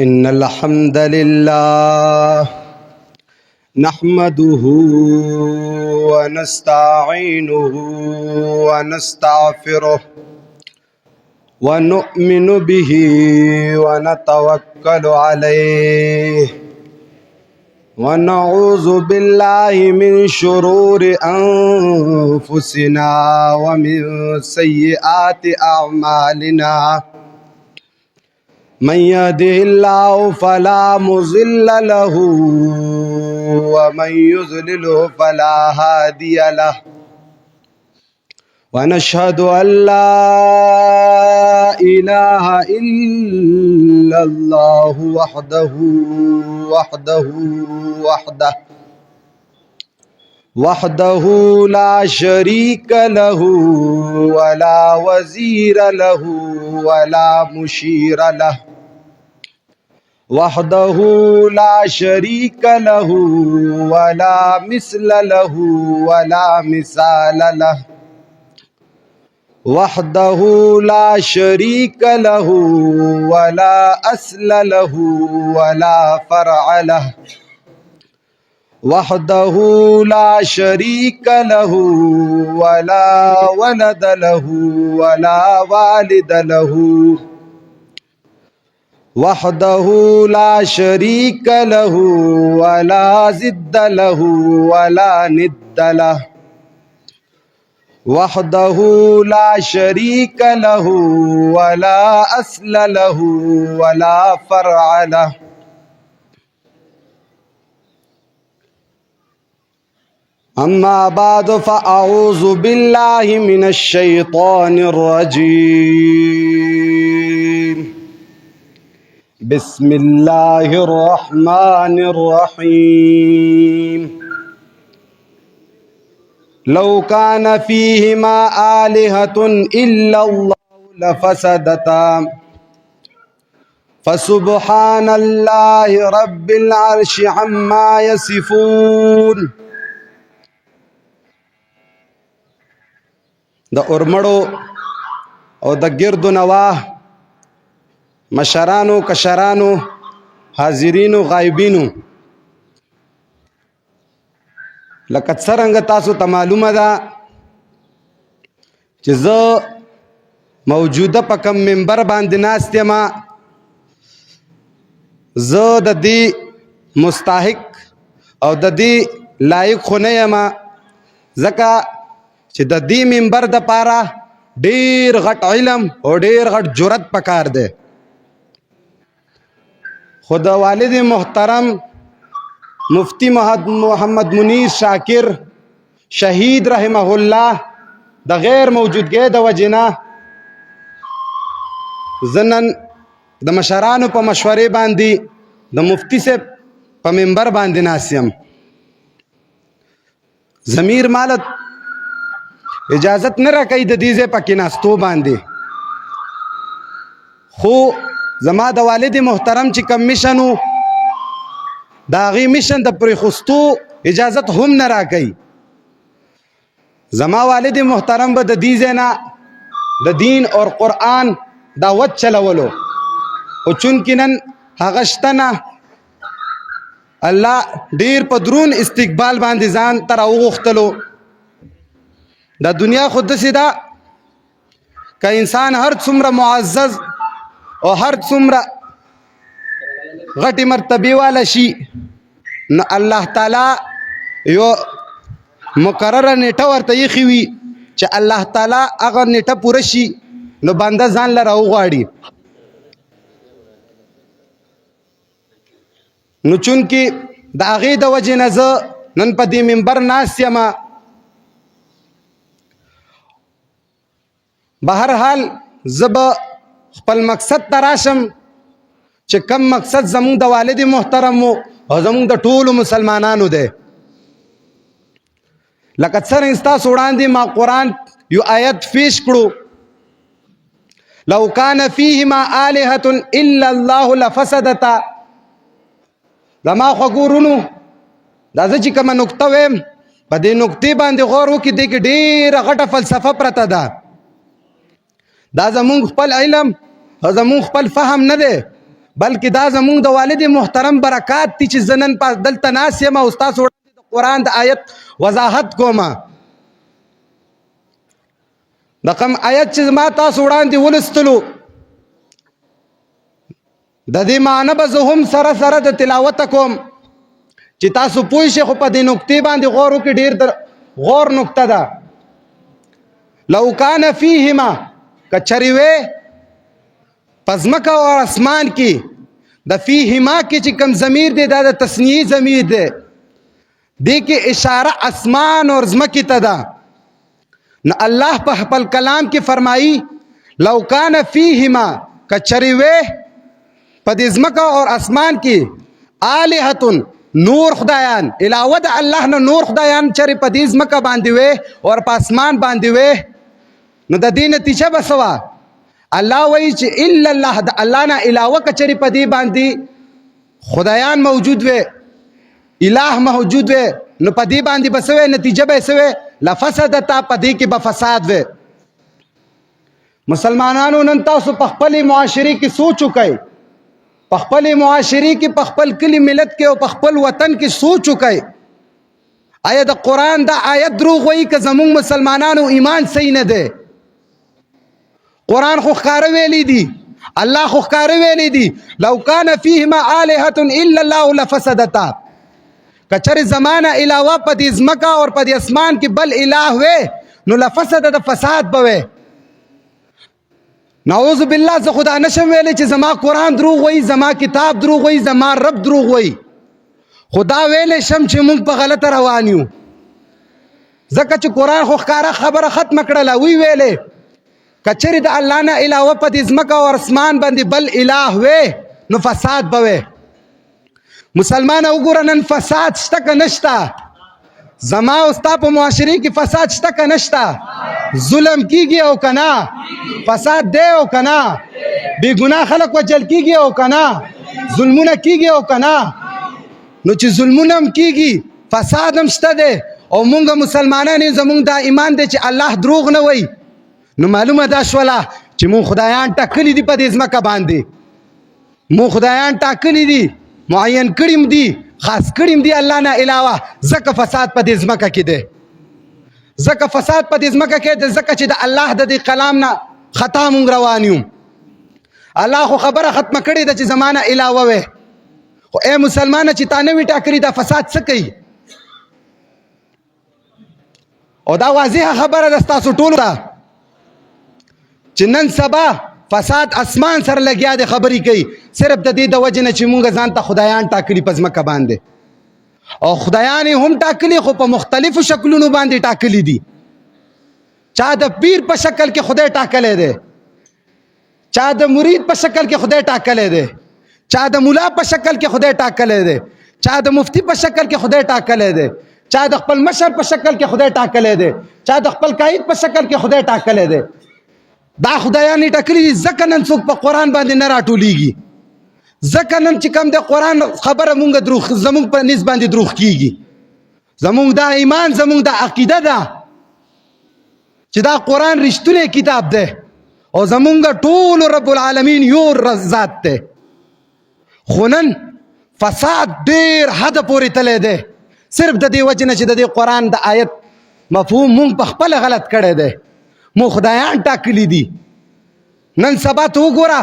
إن الحمد لله نحمده ونستعينه ونستغفره ونؤمن به ونتوكل عليه ونعوذ بالله من شرور أنفسنا ومن سيئات أعمالنا من يهده الله فلا مضل له ومن يضلل فلا هادي له ونشهد أن لا إله إلا الله وحده لا شريك له ولا وزير له ولا مشير له وحده لا شريك له ولا مثل له ولا مثال له وحده لا شريك له ولا أصل له ولا فرع له وحده لا شريك له ولا ولد له ولا والد له وحده لا شريك له ولا ضد له ولا ند له وحده لا شريك له ولا أصل له ولا فرع له أما بعد فأعوذ بالله من الشيطان الرجيم بسم الله الرحمن الرحيم لو كان فيهما آلهة إلا الله لفسدتا فسبحان الله رب العرش عما يصفون د اورمړو او د ګردو نواه مشرانو کشرانو حاضرینو غایبینو لکه څرنګه تاسو ته معلومه ده چې زه موجوده په کوم منبر باندې ناست یم زه د دې مستحق او د دې لایق خو نه یم ځکه چې د دې منبر د پاره ډیر غټ علم او ډیر غټ جرأت پکار دی خو د والد محترم مفتی محمد منیر شاکر شهید رحمه الله د غیر موجودګۍ د وجنه زنن د مشرانو په مشورې باندې د مفتی صاحب په منبر باندې ناسیم ضمیر مالت اجازت نه راکوي د دې ځای پکې ناستو باندې خو زما د والد محترم چې کم میشن و د هغې میشن د پرېښستو اجازت هم نه راکوي زما والد محترم به د دې ځای نه د دین اور قرآن دعوت چلولو خو چونکې نن هغه شته نه الله ډېر په درون استقبال باندې ځان ته راوغوښتلو دا دنیا خو داسې ده که انسان هر څومره معزز او هر څومره غټې مرتبې والا شي نو الله تعالی یو مقرره نیټه ورته ایښې وي چې الله تعالی هغه نیټه پوره شي نو بنده ځان له راوغواړي نو چونکې د هغې د وجې نه زه نن په دې منبر ناست یم بهرحال زه به خپل مقصد ته راشم چې کم مقصد زمونږ د والد محترم و او زمونږ د ټولو مسلمانانو دی لکه څرنګه ستاسو وړاندې ما قرآن یو آیت پیش کړو لو کان فیهما آلهة الا الله لفسدتا زما خوږو ورونو دا زه چې کومه نکته ویم په دې نکتې باندې غور وکړئ دې کې ډېره غټه فلسفه پرته ده دا زمونږ خپل علم او زمونږ خپل فهم نه دی بلکې دا زمونږ د والد محترم برکات دي چې زه نن دلته ناست یم او ستاسو وړاندې د قرآن د آیت وضاحت کومه. د کوم آیت چې ما تاسو وړاندې ولستلو د دې معنی به زه هم سره سره د تلاوت کوم چې تاسو پوه شئ، خو په دې نکتې باندې غور وکړئ. ډېر غور نکته ده. لو کان فیهما که چرې وې په ځمکه او اسمان کې د فیهما کې چې کوم ضمیر دی دا د تثنیې ضمیر دی، دې کې اشاره اسمان اور ځمکې ته ده. نو الله په خپل کلام کې فرمایي لو کان فیهما که چرې وې په دې ځمکه او اسمان کې الهتون نور خدایان علاوه د الله نه نور خدایان چرې په دې ځمکه باندې وې او په اسمان باندې وې، نو د دې نتیجه به څه وه؟ الله وایي چې الا الله، د الله نه علاوه که چرې په دې باندې خدایان موجود وې، اله موجود وې، نو په دې باندې به څه وې؟ نتیجه به یې څه وې؟ لفسدتا، په دې کې به فساد وې. مسلمانانو نن تاسو په خپلې معاشرې کې سوچ وکئ، په خپلې معاشرې کې، په خپل کلي ملت کې او په خپل وطن کې سوچ وکئ. آیا د قرآن دا آیت دروغ وایي که زمونږ مسلمانانو ایمان صحیح نه دی؟ قرآن خو ښکاره ویلی دي، الله خو ښکاره ویلی دي لو کان فیهما آلهة الا الله لفسدتا. که چرې زمانه علاوه په دې ځمکه او په دې اسمان کې بل اله وې نو لفسد د فساد به وې. نعوذ بالله، زه خدا نشم ویلی چې زما قرآن دروغ وایي، زما کتاب دروغ وایي، زما رب دروغ وایي. خدا ویلی شم چې موږ په غلطه روان یو، ځکه چې قرآن خو ښکاره خبره ختمه کړله. وی ویلی که چرې د الله نه علاوه په دې ځمکه او اسمان باندې بل اله وې نو فساد به وې. مسلمانه وګوره نن فساد شته که نشته؟ زما او ستا په معاشرې کې فساد شته که نشته؟ ظلم کیږي او که نه؟ فساد دی او که نه؟ بې ګناه خلک وجل کیږي او که نه؟ ظلمونه کیږي او که نه؟ نو چې ظلمونه هم کیږي فساد هم شته دی او مونږ مسلمانان یو، زمونږ دا ایمان دی چې الله دروغ نه وایي. نو معلومه دا شوله چې مونږ خدایان ټاکلي دي په دې ځمکه باندې، مونږ خدایان ټاکلي دي، معین کړي دي، خاص کړي دي الله نه علاوه. ځکه فساد په دې ځمکه کې دی، ځکه فساد په دې ځمکه کې دی، ځکه چې د الله د دې کلام نه خطا مونږ روان یو. الله خو خبره ختمه کړې ده چې زمانه علاوه وې، خو ای مسلمانه چې تا نه وي ټاکلي دا فساد څه کوي؟ او دا واضحه خبره ده ستاسو ټولو ته چې نن سبا فساد اسمان سره لګیا دی، خبرې کوي صرف د دې د وجې نه چې مونږ ځان ته خدایان ټاکلي په ځمکه باندې، او خدایان یې هم ټاکلي خو په مختلفو شکلونو باندې ټاکلي دي. چا د پیر په شکل کې خدای ټاکلی دی، چا د مرید په شکل کې خدای ټاکلی دی، چا د مولا په شکل کې خدای ټاکلی دی، چا د مفتی په شکل کې خدای ټاکلی دی، چا د خپل مشر په شکل کې خدای ټاکلی دی، چا د خپل قائد په شکل کې خدای ټاکلی دی. دا خدایان یې ټاکلي دي، ځکه نن څوک په قرآن باندې نه راټولیږي، ځکه نن چې کوم د قرآن خبره مونږ دروغ زمونږ په نسبت باندې دروغ کیږي. زمونږ دا ایمان، زمونږ دا عقیده ده چې دا قرآن رښتونی کتاب دی او زمونږ ټول رب العالمین یو ذات دی. خو نن فساد ډیر حد پورې تللی دی، صرف د دې وجې نه چې د دې قرآن د آیت مفهوم مونږ په خپله غلط کړی دی، مو خدایان ټاکلي دي. نن سبا ته وګوره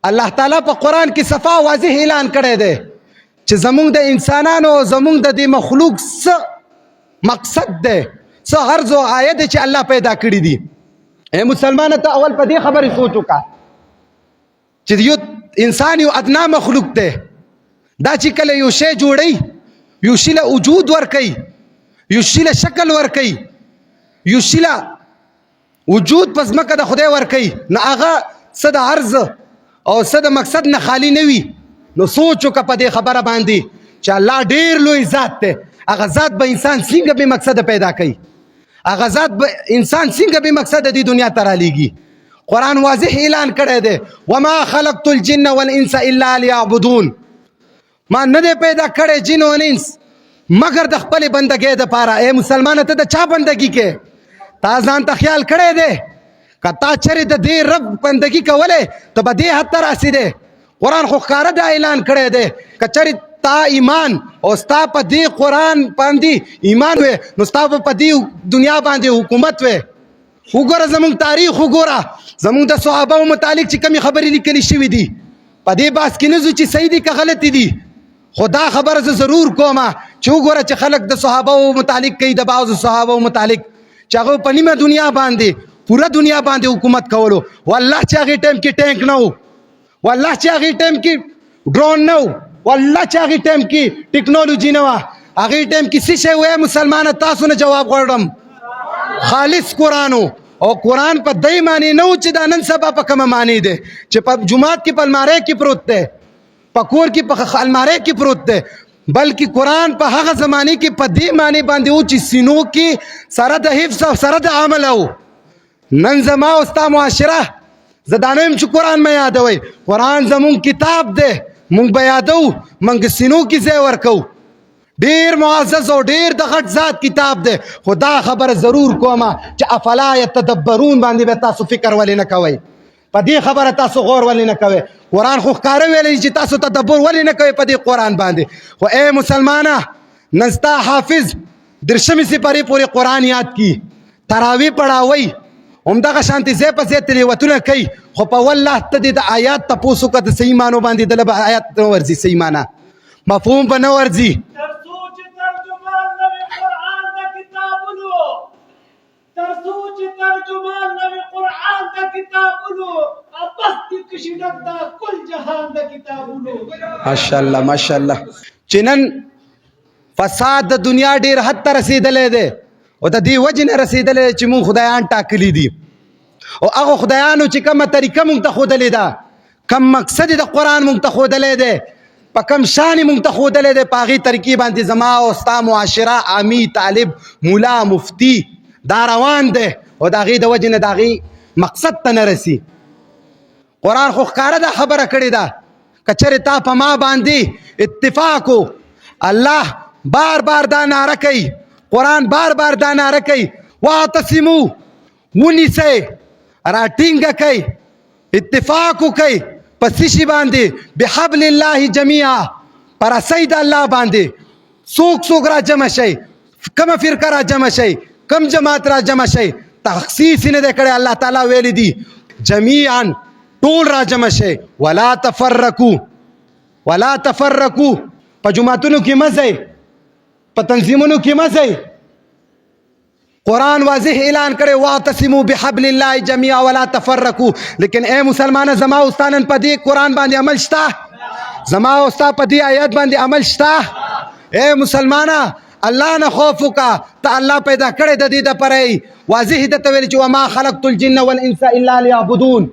الله تعالی په قرآن کې صفا واضح اعلان کړی دی چې زمونږ د انسانانو او زمونږ د دې مخلوق څه مقصد دی، څه غرض او غایه دی چې الله پیدا کړي دي. ای مسلمانه ته اول په دې خبرې سوچ وکړه چې یو انسان یو ادنا مخلوق دی. دا چې کله یو شی جوړی، یو شی له وجود ورکوي، یو شی له شکل ورکوي، یو شی له وجود په ځمکه د خدای ورکوي، نو هغه څه د عرض او څه د مقصد نه خالی نه وي. نو سوچ وکړه په دې خبره باندې چې الله ډیر لوی ذات دی. هغه ذات به انسان څنګه بې مقصده پیدا کوي، هغه ذات به انسان څنګه بې مقصده دې دنیا ته رالیږي. قرآن واضح اعلان کړی دی وما خلقت الجن والانس الا ليعبدون، ما نه دی پیدا کړی جن او انس مگر د خپلې بندګۍ دپاره. ای مسلمانه ته د چا بندګي کې؟ تا ځان ته خیال کړی دی که تا چرې د دې رب بندګي کولی ته به دې حد ته راسېدې. قرآن خو ښکاره دا اعلان کړی دی کچرې تا ایمان او ستا په دې قرآن باندې ایمان وې نو ستا به په دې دنیا باندې حکومت وې. وګوره زمونږ تاریخ وګوره زمونږ د صحابه متعلق چې کمی خبرې لیکلي شوي دي په دې بحث کې نه ځو چې صحیح دي که غلطې دي خو دا خبره زه ضرور کومه چې وګوره چې خلک د صحابه متعلق کوي د بعضو صحابه متعلق چې هغه په نیمه دنیا باندې پوره دنیا باندې حکومت کولو. والله چې هغې ټایم کې ټینک نه و والله چې هغې ټایم کې ډرون نه و والله چې هغې ټایم کې ټیکنالوژي نه وه هغې ټایم کې څه شی وی مسلمانه تاسو نه جواب غواړم خالص قرآن و او قرآن په دې معنی نه و چې دا نن سبا په کومه معنی دی چې په جومات کې په الماری کې پروت دی په کور کې په الماری کې پروت دی بلکې قرآن په هغه زمانه کې په دې معنی باندې و چې سینو کې سره د حفظ او سره د عمل و. نن زما او ستا معاشره زه دا نه یم چې قرآن مې یادوئ قرآن زمونږ کتاب دی مونږ به یادو مونږ سینو کې ځای ورکو ډیر معزز او ډیر د غټ ذات کتاب دی خو دا خبره ضرور کومه چې افلا یتدبرون باندې به تاسو فکر ولې نه کوئ په دې خبره تاسو غور ولې نه کوئ. قرآن خو ښکاره ویلی چې تاسو تدبر ولې نه کوئ په دې قرآن باندې. خو ای مسلمانه نن ستا حافظ درشمې سپارې پورې قرآن یاد کی تراوی پړاوی همدغه شانتې ځای په ځای تلاوتونه کوي خو په والله ته دې د آیات تپوس وکړه د صحیح معنو باندې دله به آیات نه ورځي صحیح معنی مفهوم به نه ورځي. ماشاءالله ماشاءالله چې نن فساد د دنیا ډیر حد ته رسیدلی دی او د دې وجې نه رسیدلی دی چې مونږ خدایان ټاکلي دي او هغه خدایانو چې کومه طریقه مونږ ته ښودلې ده کم مقصد د قرآن مونږ ته ښودلی دی په کم شان مونږ ته ښودلی دی په هغې طریقې باندې زما او ستا معاشره عامي طالب مولا مفتی دا روان دی او د هغې د وجې نه د هغې مقصد ته نه رسي. قرآن خو ښکاره دا خبره کړې ده که چېرې تا په ما باندې اتفاق و الله بار بار دا ناره کوي قرآن بار بار دا ناره کوي واعتصمو ونیسئ راټینګه کوي اتفاق وکئ په څه شي باندې بحبل الله جمیعا په رسۍ د الله باندې څوک را جمع شئ کومه فرقه را جمع شئ کم جماعت را جمع شئ تخصیص نه دی کړی الله تعالی ویلی دي جمیعا ټول را جمع شئ ولا تفرقو په جماعتونو کې مه ځئ په تنظیمونو کې مه ځئ قرآن واضح اعلان کړی واعتصموا بحبل الله جميعا ولا تفرقوا. لیکن اے مسلمانه زما او ستا نن په دې قرآن باندې عمل شته زما او ستا په دې آیات باندې عمل شته. اے مسلمانه الله نه خوف وکړه ته الله پیدا کړی د دې دپاره واضح درته ویلي چې وما خلقت الجن والانس الا ليعبدون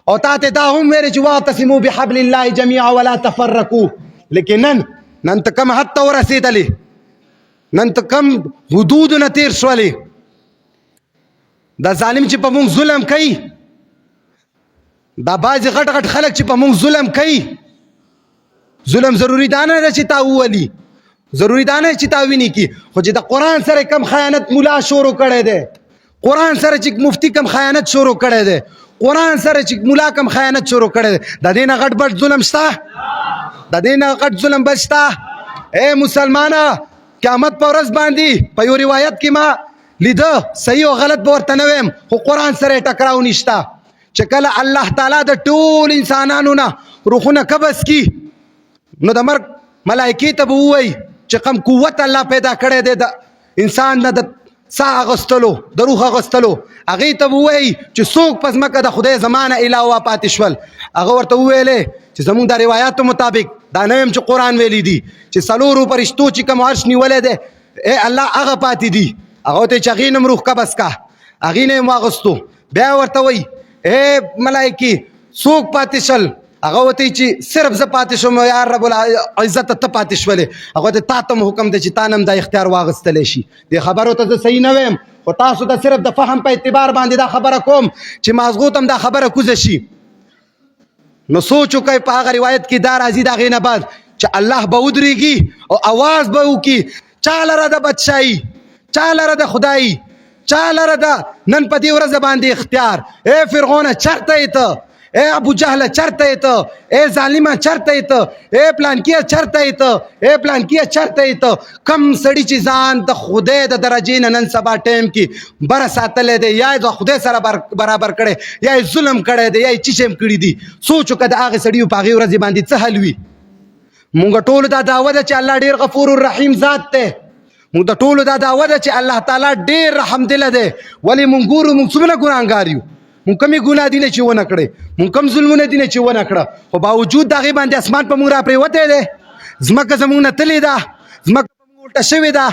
او تا ته دا هم ویلي چې واعتصموا بحبل الله جميعا ولا تفرقوا. لیکن نن ته کوم حد ته ورسېدلې نن ته کم حدودونه تیر شولې دا ظالم چې په موږ ظلم کوي دا بعضې غټ غټ خلک چې په موږ ظلم کوي ظلم ضروري دا نه ده چې تا وولي ضروري دا نه چې تا ویني کی خو چې د قرآن سره کم خیانت ملا شروع کړی دی قرآن سره چې مفتی کم خیانت شروع کړی دی قرآن سره چې ملا کم خیانت شروع کړی دی د دې نه غټ بټ ظلم شته د دې نه غټ ظلم بل شته. اے مسلمانه قیامت په ورځ باندې په یو روایت کې ما لیده صحیح او غلط به ورته نه ویم خو قرآن سره ټکراو نشته چې کله الله تعالی د ټول انسانانو نه روحونه قبض کی نو د مرګ ملائکې ته به ووایي چې کم قوت الله پیدا کړی دی د انسان نه د ساه اغوستلو د روح اغوستلو هغې ته به ووایي چې څوک په ځمکه د خدای زمانه علاوه پاتې شول هغه ورته وویلې چې زمونږ د روایاتو مطابق دا نه یم چې قرآن ویلی دي چې څلورو فرشتو چې کوم عرش نیولی دی ای الله هغه پاتې دي هغه ورته چې هغې نه م روح قبض که هغې نه یې واغوستو بیا ورته وایي ای ملایکې څوک پاتې شل هغه ورته چې صرف زه پاتې شوم یا رب العزت ته پاتې شولې هغه ورته تا ته م حکم دی چې تا نه م دا اختیار واغوستلی شي دې خبرو ته زه صحیح نه ویم خو تاسو ته صرف د فهم په اعتبار باندې دا خبره کوم چې مازغو ته م دا خبره کوزه شي نو سوچ وکئ په هغه روایت کې دا راځي د هغې نه بعد چې الله به ودرېږي او اواز به وکړي چا لره د بادشاهي چا لره د خدایي چا لره د نن په دې ورځ باندې اختیار اے فرعونه چېرته یې ته اے ابو جهل چرته ته، اے ظالمه چرته ته، اے پلانکیه چرته ته، اے پلانکیه چرته ته. کم سړی چې ځان د خدای د درجې نه نن سبا ټایم کې بره ساتلی دی، یا د خدای سره برابر کړی، یا ظلم کړی دی، یا چې شی کړي دي، سوچ وکړه د هغې سړي په هغې ورځې باندې څه حل وي. مونږ ټولو دا دعوه ده چې الله ډېر غفور الرحیم ذات دی. مونږ د ټولو دا دعوه ده چې الله تعالی ډېر رحم دله دی. ولې مونږ ګورو مونږ څومره ګناهګار یو، مونږ کمې ګناه دي نه چې ونه کړې، مونږ کم ظلمونه دي نه چې ونه کړه، خو باوجود د هغې باندې اسمان په مونږ را پرېوتی دی، ځمکه زمونږ نه تلې ده، ځمکه په مونږ الټه شوې ده.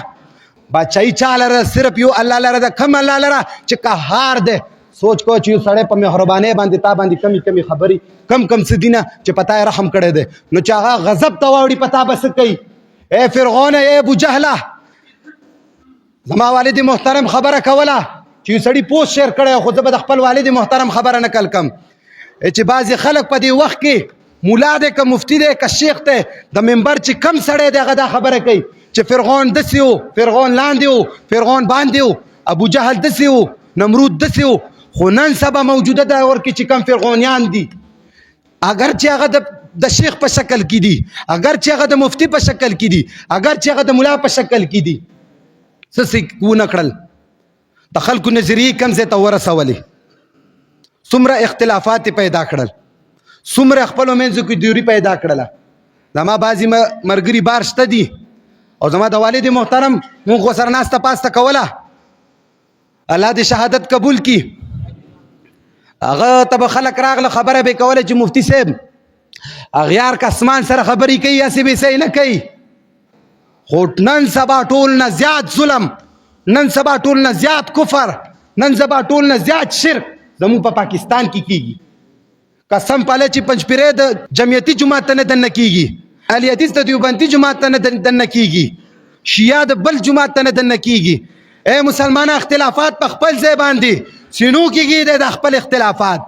بادشاهي چا لره؟ صرف یو الله لره ده. کم الله لره چې قهار دی. سوچ کو چې یو سړی په مهربانۍ باندې تا باندې کمی کمی خبرې کم کم څه دي نه چې په تا یې رحم کړی دی، نو چې هغه غضب ته واوړي په تا به څه کوي؟ اے فرعون، اے ابو جهله، زما والد محترم خبره کوله چې یو سړي پوسټ شیر کړی، خو زه به د خپل والد محترم خبره نقل کم چې بعضې خلک په دې وخت کې مولا دی که مفتی دی که شیخ دی، د منبر چې کم سړی دی هغه دا خبره کوي چې فرعون داسې و، فرعون لاندې و، فرعون باندې و، ابو جهل داسې و، نمرود داسې و. خو نن سبا موجوده دور کې چې کم فرعونیان دي، اگر چې هغه د شیخ په شکل کې دي، اگر چې هغه د مفتی په شکل کې دي، اگر چې هغه د ملا په شکل کې دي، څه ونه کړل، د خلکو نظریې کم ځای ته ورسولې، څومره اختلافات پیدا کړل، څومره خپلو منځو کې دوری پیدا کړله. زما بعضې ملګري بار شته دي او زما د والد محترم مونږ ورسره ناسته پاسته کوله، الله دې شهادت قبول کړي. هغه ته به خلک راغله خبره به یې کوله چې مفتي صاحب اغیار که اسمان سره خبرې کوي هسې به یې نه کوي. خو نن سبا ټول نه زیات ظلم، نن سبا ټول نه زیات کفر، نن سبا ټول نه زیات شرک زموږ په پاکستان کې کیږي. قسم پاله چې پنجپیرې د جمعیتي جماعت ته نه دننه کیږي، اهل حدیث د دیوبندي جماعت ته نه دننه کیږي، شیعه د بل جماعت ته نه دننه کیږي. اے مسلمانان، اختلافات په خپل ځای باندې سینو کېږي د خپل اختلافات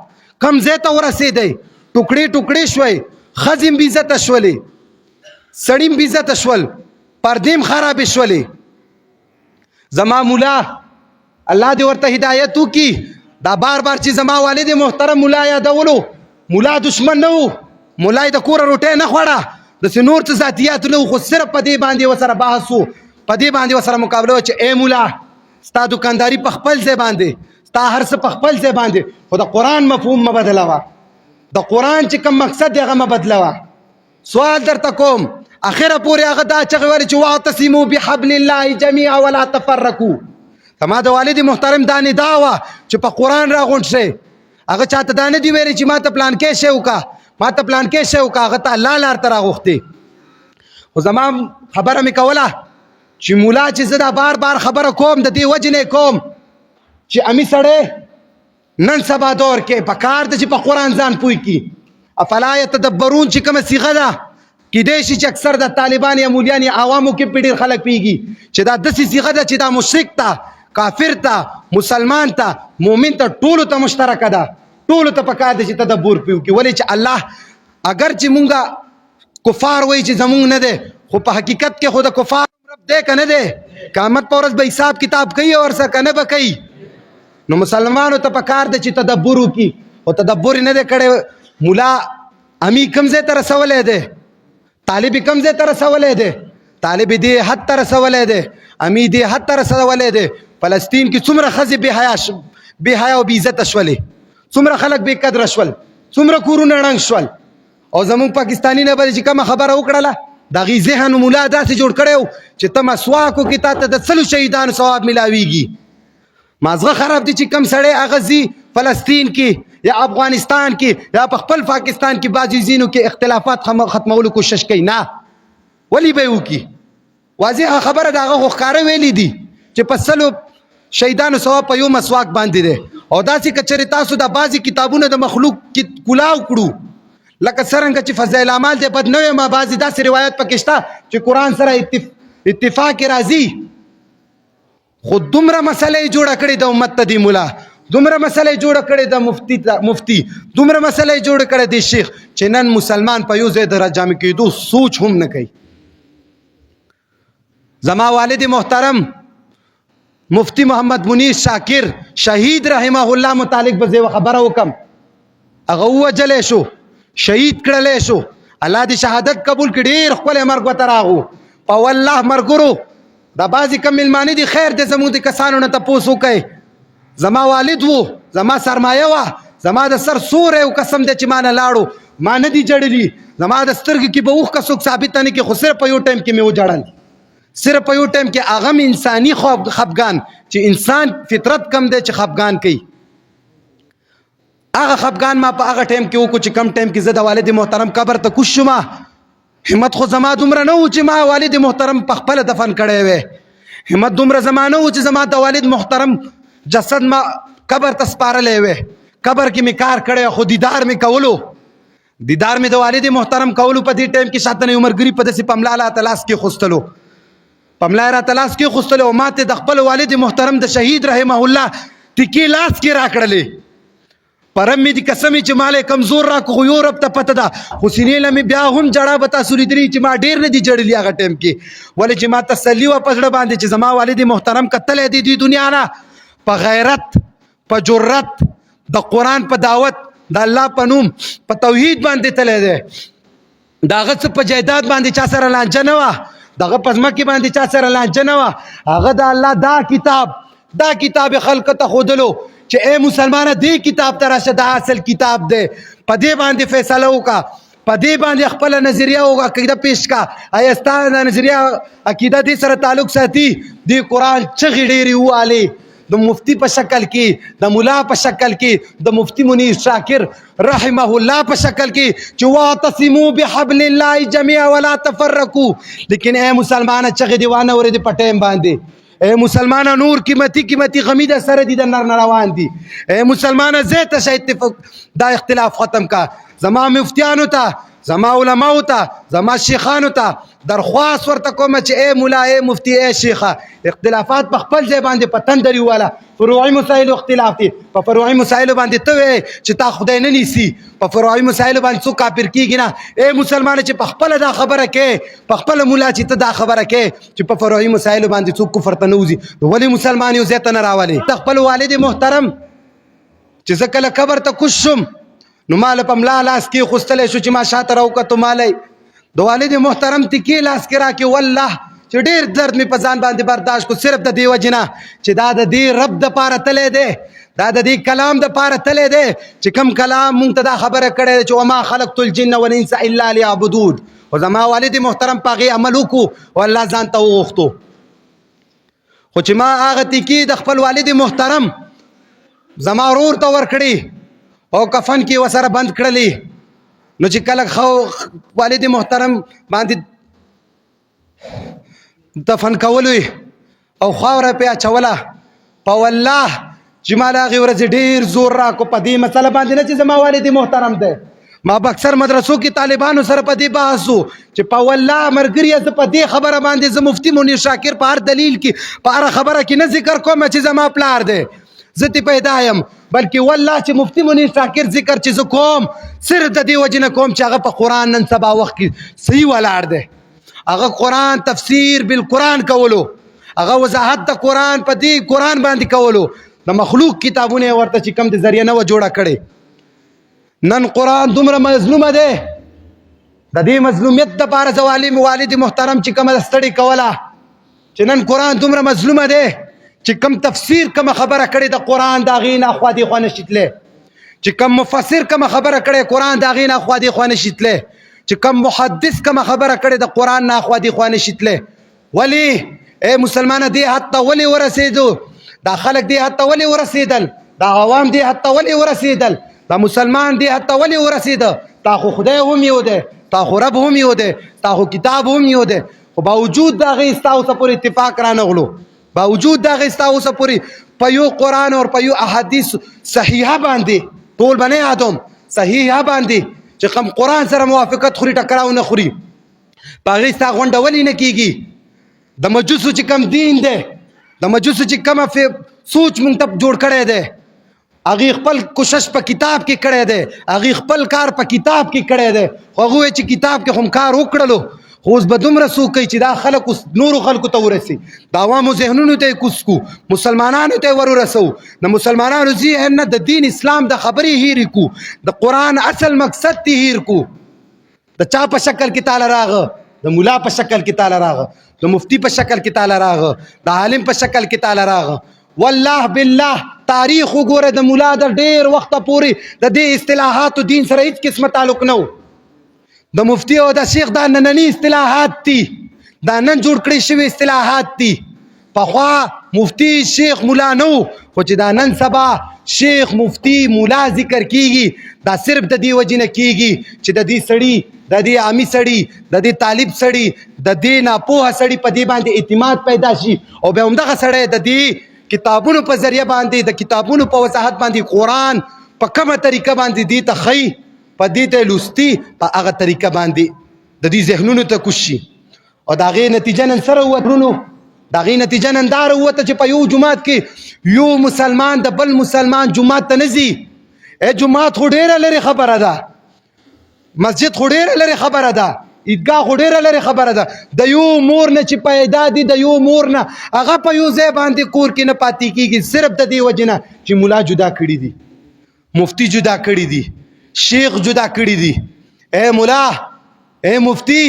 کم ځای ته ورسېدی، ټوکړې ټوکړې شوی، ښځې هم بېعزته شولې، سړي هم بېعزته شول، پردې هم خرابې شولې. زما مولا الله دې ورته هدایت وکړي. دا بار بار چې زما والد محترم مولا یادولو، مولا دشمن نه و، مولا یې د کوره روټۍ نه خوړه، داسې نور څه ذاتیات نه و، خو صرف په دې باندې ورسره بحث و، په دې باندې ورسره مقابله وه چې ای مولا ستا دکانداري په خپل ځای باندې، ستا هر څه په خپل ځای باندې، خو د قرآن مفهوم مه بدلوه، د قرآن چې کوم مقصد دی هغه مه بدلوه. سوال درته کوم، اخره پورې هغه دا چغې ویلې چې واعتصموا بحبل الله جمیعا ولا تفرقوا. زما د والد محترم دا ندا وه چې په قرآن راغونډ شئ. هغه چاته دا نه دي ویلې چې ما ته پلانکې شی وکړه، ما ته پلانکې شی وکړه، هغه ته الله لار ته راغوښتې. خو زما خبره مې کوله چې مولا چې زه دا بار بار خبره کوم د دې وجې نه کوم چې امي سړی نن سبا دور کې په کار ده چې په قرآن ځان پوه کړي. افلا یتدبرون چې کومه صیغه ده، کیدای شي چې اکثر د طالبان یا مولیان یا عوامو کې په ډېر خلک پوهېږي چې دا داسې صیغه ده چې دا مشرک ته، کافر ته، مسلمان ته، مؤمن ته، ټولو ته مشترکه ده، ټولو ته پکار ده چې تدبر پې وکړي. ولې چې الله اگر چې مونږه کفار وایي چې زمونږ نه دی، خو په حقیقت کې خو د کفار رب دی که نه دی؟ قیامت په ورځ به حساب کتاب کوي او ورسره که نه به کوي. نو مسلمانو ته پکار ده چې تدبر وکړي، خو تدبر یې نه دی کړی. مولا امی کوم ځای ته رسولی دی، طالب کم ځای ته رسولی دی، طالب دې حد ته رسولی دی، امی دې حد ته رسولی دی. فلسطین کې څومره ښځې بې حیا او بې عزته شولې، څومره خلک بې قدره شول، څومره کورونه ړنګ شول. او زمونږ پاکستاني نه به چې کومه خبره وکړله د هغې ذهن مولا داسې جوړ کړی و چې ته مسواک وکړې تا ته د سلو شهیدانو ثواب میلاویږي. مازغه خراب دي چې کم سړی هغه ځي فلسطین کې یا افغانستان کې یا په خپل پاکستان کې بعضې ځینو کې اختلافات ختمولو کوشش کوي. نه، ولې به یې وکړي؟ واضحه خبره د هغه خو ښکاره ویلي دي چې په سلو شهیدانو ثواب په یو مسواک باندې دی. او داسې که چېرې تاسو د بعضې کتابونه د مخلوق کلاو کړو، لکه څرنګه چې فضایل اعمال دی بد نه ویم، بعضې داسې روایت پکې شته چې قرآن سره اتفاق کې راځي. خو دومره مسله یې جوړه کړې د امت ته دی مولا، دومره مسله یې جوړه کړې د مفتی، دومره مسله یې جوړه کړې د شیخ چې نن مسلمان په یو ځای د راجمع کېدو سوچ هم نه کوي. زما والد محترم مفتی محمد منیر شاکر شهید رحمه الله متعلق به زه خبره وکم. هغه وجلې شو، شهید کړلې شو. الله دې شهادت قبول کړي. ډېر ښکلی مرګ ورته راغو. په والله ملګرو دا بعضې کم میلمانه دي، خیر دی زموږ د کسانو نه تپوس وکئ. زما والد و، زما سرمایه وه، زما د سر سوری و، قسم دی چې ما نه لاړو، ما نه دي جړلي. زما د سترګې کې به اوښکه څوک ثابته نه کړي، خو صرف په یو ټایم کې مې وجړل. صرف په یو ټایم کې هغه مې انساني خفګان چې انسان فطرت کم دی چې خفګان کوي، هغه خفګان ما په هغه ټایم کې وکړو چې کم ټایم کې زه د والد محترم قبر ته کوز شوم. همت خو زما دومره نه و چې ما والد محترم په خپله دفن کړی وی. همت دومره زما نه و چې زما د والد محترم جسد ما قبر ته سپارلی وی. قبر کې مې کار کړی، خو دیدار مې کولو، دیدار مې د والد محترم کولو. په دې ټایم کې شاته نه عمرګري په داسې پملا راته لاس کې خوستلو، پملا راته لاس کې خوستلو، او ماته د خپل والد محترم د شهید رحمه الله تکې لاس کې راکړلې. پرم مې دې قسم چې مال کمزور را کو یو رب ته پته ده، خو سینې له مې بیا هم جړه به تاسو لیدلي چې ما ډېر نه دي جړلي هغه ټایم کې. ولې چې ما تسلي وه په زړه باندې چې زما والد محترم کتلی دی دې دنیا نه په غیرت، په جرت، د قرآن په دعوت، د الله په نوم، په توحید باندې تلی دی. د هغه څه په جایداد باندې چا سره لانجه نه وه، د هغه په ځمکې باندې چا سره لانجه نه وه. هغه د الله دا کتاب خلکو ته ښودلو چې اے مسلمانه دې کتاب ته راشه، دا اصل کتاب دی، په دې باندې فیصله وکړه، په دې باندې خپله نظریه عقیده پیش کړه. ایا ستا د نظریه عقیده دې سره تعلق ساتي؟ دې قرآن چغې ډېرې ووالې، د مفتی په شکل کې، د ملا په شکل کې، د مفتی منیر شاکر رحمه الله په شکل کې چې واعتصموا بحبل الله جميعا ولا تفرقوا. لیکن اے مسلمانه چغې دې وانه اورېدې په ټایم باندې. اے مسلمانه نور قیمتي غمی د سره دي د نر نه روان دي. اے مسلمانه زه ته اتفاق دا اختلاف ختم کا. زما مفتیانو ته، زما علماو ته، زما شیخانو ته درخواست ورته کوم چې اے مولا، اے مفتی، اے شیخه، اختلافات په خپل ځای باندې په تندري واله. فروعي مسایلو اختلاف دي، په فروعي مسایلو باندې ته وایې چې تا خدای نه نیسي، په فروعي مسایلو باندې څوک کافر کېږي نه. اے مسلمانه چې په خپله دا خبره کې، په خپله مولا چې ته دا خبره کې چې په فروعي مسایلو باندې څوک کفر ته نه وځي، نو ولې مسلمان یو ځای ته نه راولې؟ د خپل والد محترم چې زه کله قبر ته کوز شم نو ما له په ملا لاس کې خوستلی شو چې ما شاته راوکتو، مالی د والد محترم تکې لاس کې راکې. والله چې ډېر درد مې په ځان باندې برداشت کو، صرف د دې وجې نه چې دا د دې رب دپاره تلی دی، دا د دې کلام دپاره تلی دی چې کوم کلام مونږ ته دا خبره کړې ده چې وما خلقت الجن والانس الا لیعبدون. خو زما والد محترم په هغې عمل وکړو او الله ځان ته وغوښتو. خو چې ما هغه تکې د خپل والد محترم زما ورور ته ورکړي او کفن کې ورسره بند کړلې، نو چې کله والد محترم باندې دفن کولو او خاوره پې اچوله، په والله چې ما له هغې ورځې ډېر زور راکړو په دې مسله باندې، نه چې زما والد محترم دی. ما په اکثر مدرسو کې طالبانو سره په دې بحث و چې په والله ملګریه زه په دې خبره باندې زه مفتي منیر شاکر په هر دلیل کې، په هره خبره کې نه ذکر کوم چې زما پلار دی، زه تی پیدا یم، بلکې والله چې مفتی منیر شاکر ذکر چې زه کوم صرف د دې وجې نه کوم چې هغه په قرآن نن سبا وخت کې صحیح ولاړ دی. هغه قرآن تفسیر بالقرآن کولو، هغه وضاحت د قرآن په دې قرآن باندې کولو، د مخلوق کتابونه یې ورته چې کوم د ذریعه نه وه جوړه کړې. نن قرآن دومره مظلومه دی، د دې مظلومیت دپاره زه والد محترم چې کومه ستړې کوله چې نن قرآن دومره مظلومه دی چې کم تفسیر کم خبره کړې د قرآن د هغې نه اخوا دې خوا نشي تلی، چې کم مفسر کم خبره کړې قرآن د هغې نه اخوا دې خوا نشي تلی، چې کم محدث کم خبره کړې د قرآن نه اخوا دې خوا نشي تلی. ولې اے مسلمانه دې حد ته ولې ورسېدو؟ دا خلک دې حد ته ولې ورسېدل؟ دا عوام دې حد ته ولې ورسېدل؟ دا مسلمان دې حد ته ولې ورسېده؟ تا خو خدای هم یو دی، تا خو رب هم یو دی، تا خو کتاب هم یو دی، خو باوجود د هغې ستا اوسه پورې اتفاق رانغلو، باوجود دا غستا اوسه پوری په یو قرآن او په یو احادیث صحیحه باندې ټول باندې ادم صحیحه باندې چې کوم قرآن سره موافقت خوري ټکراو نه خوري، په هغې ستا غونډه ولې نه کېږي؟ د مجوسو چې کوم دین دی، د مجوسو چې کومه سوچ مونږ ته جوړ کړی دی، هغې خپل کوشش په کتاب کې کړی دی، هغې خپل کار په کتاب کې کړی دی، خو هغه وایي چې کتاب کې خو کار وکړلو، خو اوس به دومره څوک کوي چې دا خلک اوس نورو خلکو ته ورسي د عوامو ذهنونو ته یې کوز کو مسلمانانو ته یې ور ورسو د مسلمانانو ذهن نه د دین اسلام د خبرې هېرې کو د قرآن اصل مقصد ته هېر کو د چا په شکل کې تاله راغه د ملا په شکل کې تاله راغه د مفتی په شکل کې تاله راغه د عالم په شکل کې تاله راغه والله بالله تاریخ وګوره د ملا د ډېر وخته پورې د دې اصطلاحاتو دین سره هیڅ قسمه تعلق نه و د مفتی او د شیخ دا ننني اصطلاحات دي دا نن جوړ کړي شوي اصطلاحات دي پخوا مفتی شیخ مولا نه و خو چې دا نن سبا شیخ مفتی مولا ذکر کیږي دا صرف د دې وجې نه کیږي چې د دې سړي د دې عامي سړي د دې طالب سړي د دې ناپوهه سړي په دې باندې اعتماد پیدا شي او بیا همدغه سړی د دې کتابونو په ذریعه باندې د کتابونو په وضاحت باندې قرآن په کومه طریقه باندې دې ته ښیي په دې ته لوستي په هغه طریقه باندې د دې ذهنونو ته کوز شي او د هغې نتیجه نن سره ووترونو د هغې نتیجه نن دا راووته چې په یو جومات کې یو مسلمان د بل مسلمان جومات ته نه ځي جومات خو ډېره لرې خبره ده مسجد خو ډېره لرې خبره ده عیدګاه خو ډېره لرې خبره ده د یو مور نه چې پیدا دي د یو مور نه هغه په یو ځای باندې کور کې نه پاتې کېږي صرف د دې وجې نه چې ملا جدا کړي دي مفتی جدا کړي دي شیخ جدا کړي دي اے ملا اے مفتی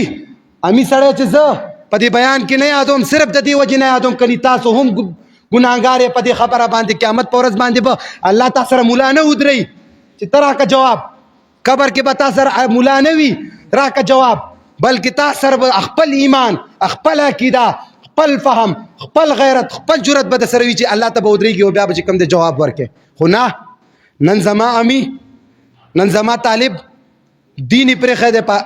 امی سړی چې زه په دې بیان کې نه یادوم صرف د دې وجې نه یادوم کني تاسو هم ګناهګار یې په دې خبره باندې قیامت په ورځ باندې به الله تا سره ملا نه ودرئ چې ته راکه جواب قبر کې به تا سره ملا نه وي راکه جواب بلکې تا سره به خپل ایمان خپل عقیده خپل فهم خپل غیرت خپل جرأت به در سره وي چې الله ته به ودرېږي او بیا به چې کوم دی جواب ورکړي خو نه نن زما امی نن زما طالب دین یې پرېښی دی په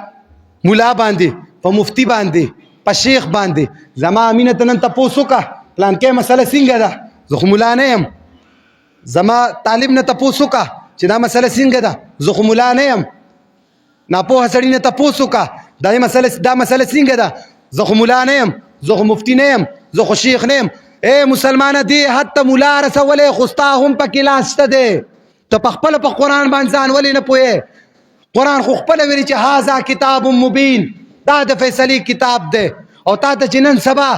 ملا باندې په مفتی باندې په شیخ باندې زما امینه ته نن تپوس وکړه پلانکې مسله څنګه ده زه خو ملا نه یم زما طالب نه تپوس وکړه چې دا مسله څنګه ده زه خو ملا نه یم ناپوهه سړي نه تپوس وکړه دا مسله څنګه ده زه خو ملا نه یم زه خو مفتی نه یم زه خو شیخ نه یم اے مسلمانه دې حد ته ملا رسولی خو ستا هم پکې لاس شته دی ته په خپله په قرآن باندې ځان ولې نه پوهې قرآن خو خپله ویلي چې هذا کتاب مبین دا د فیصلې کتاب دی او تا ته چې نن سبا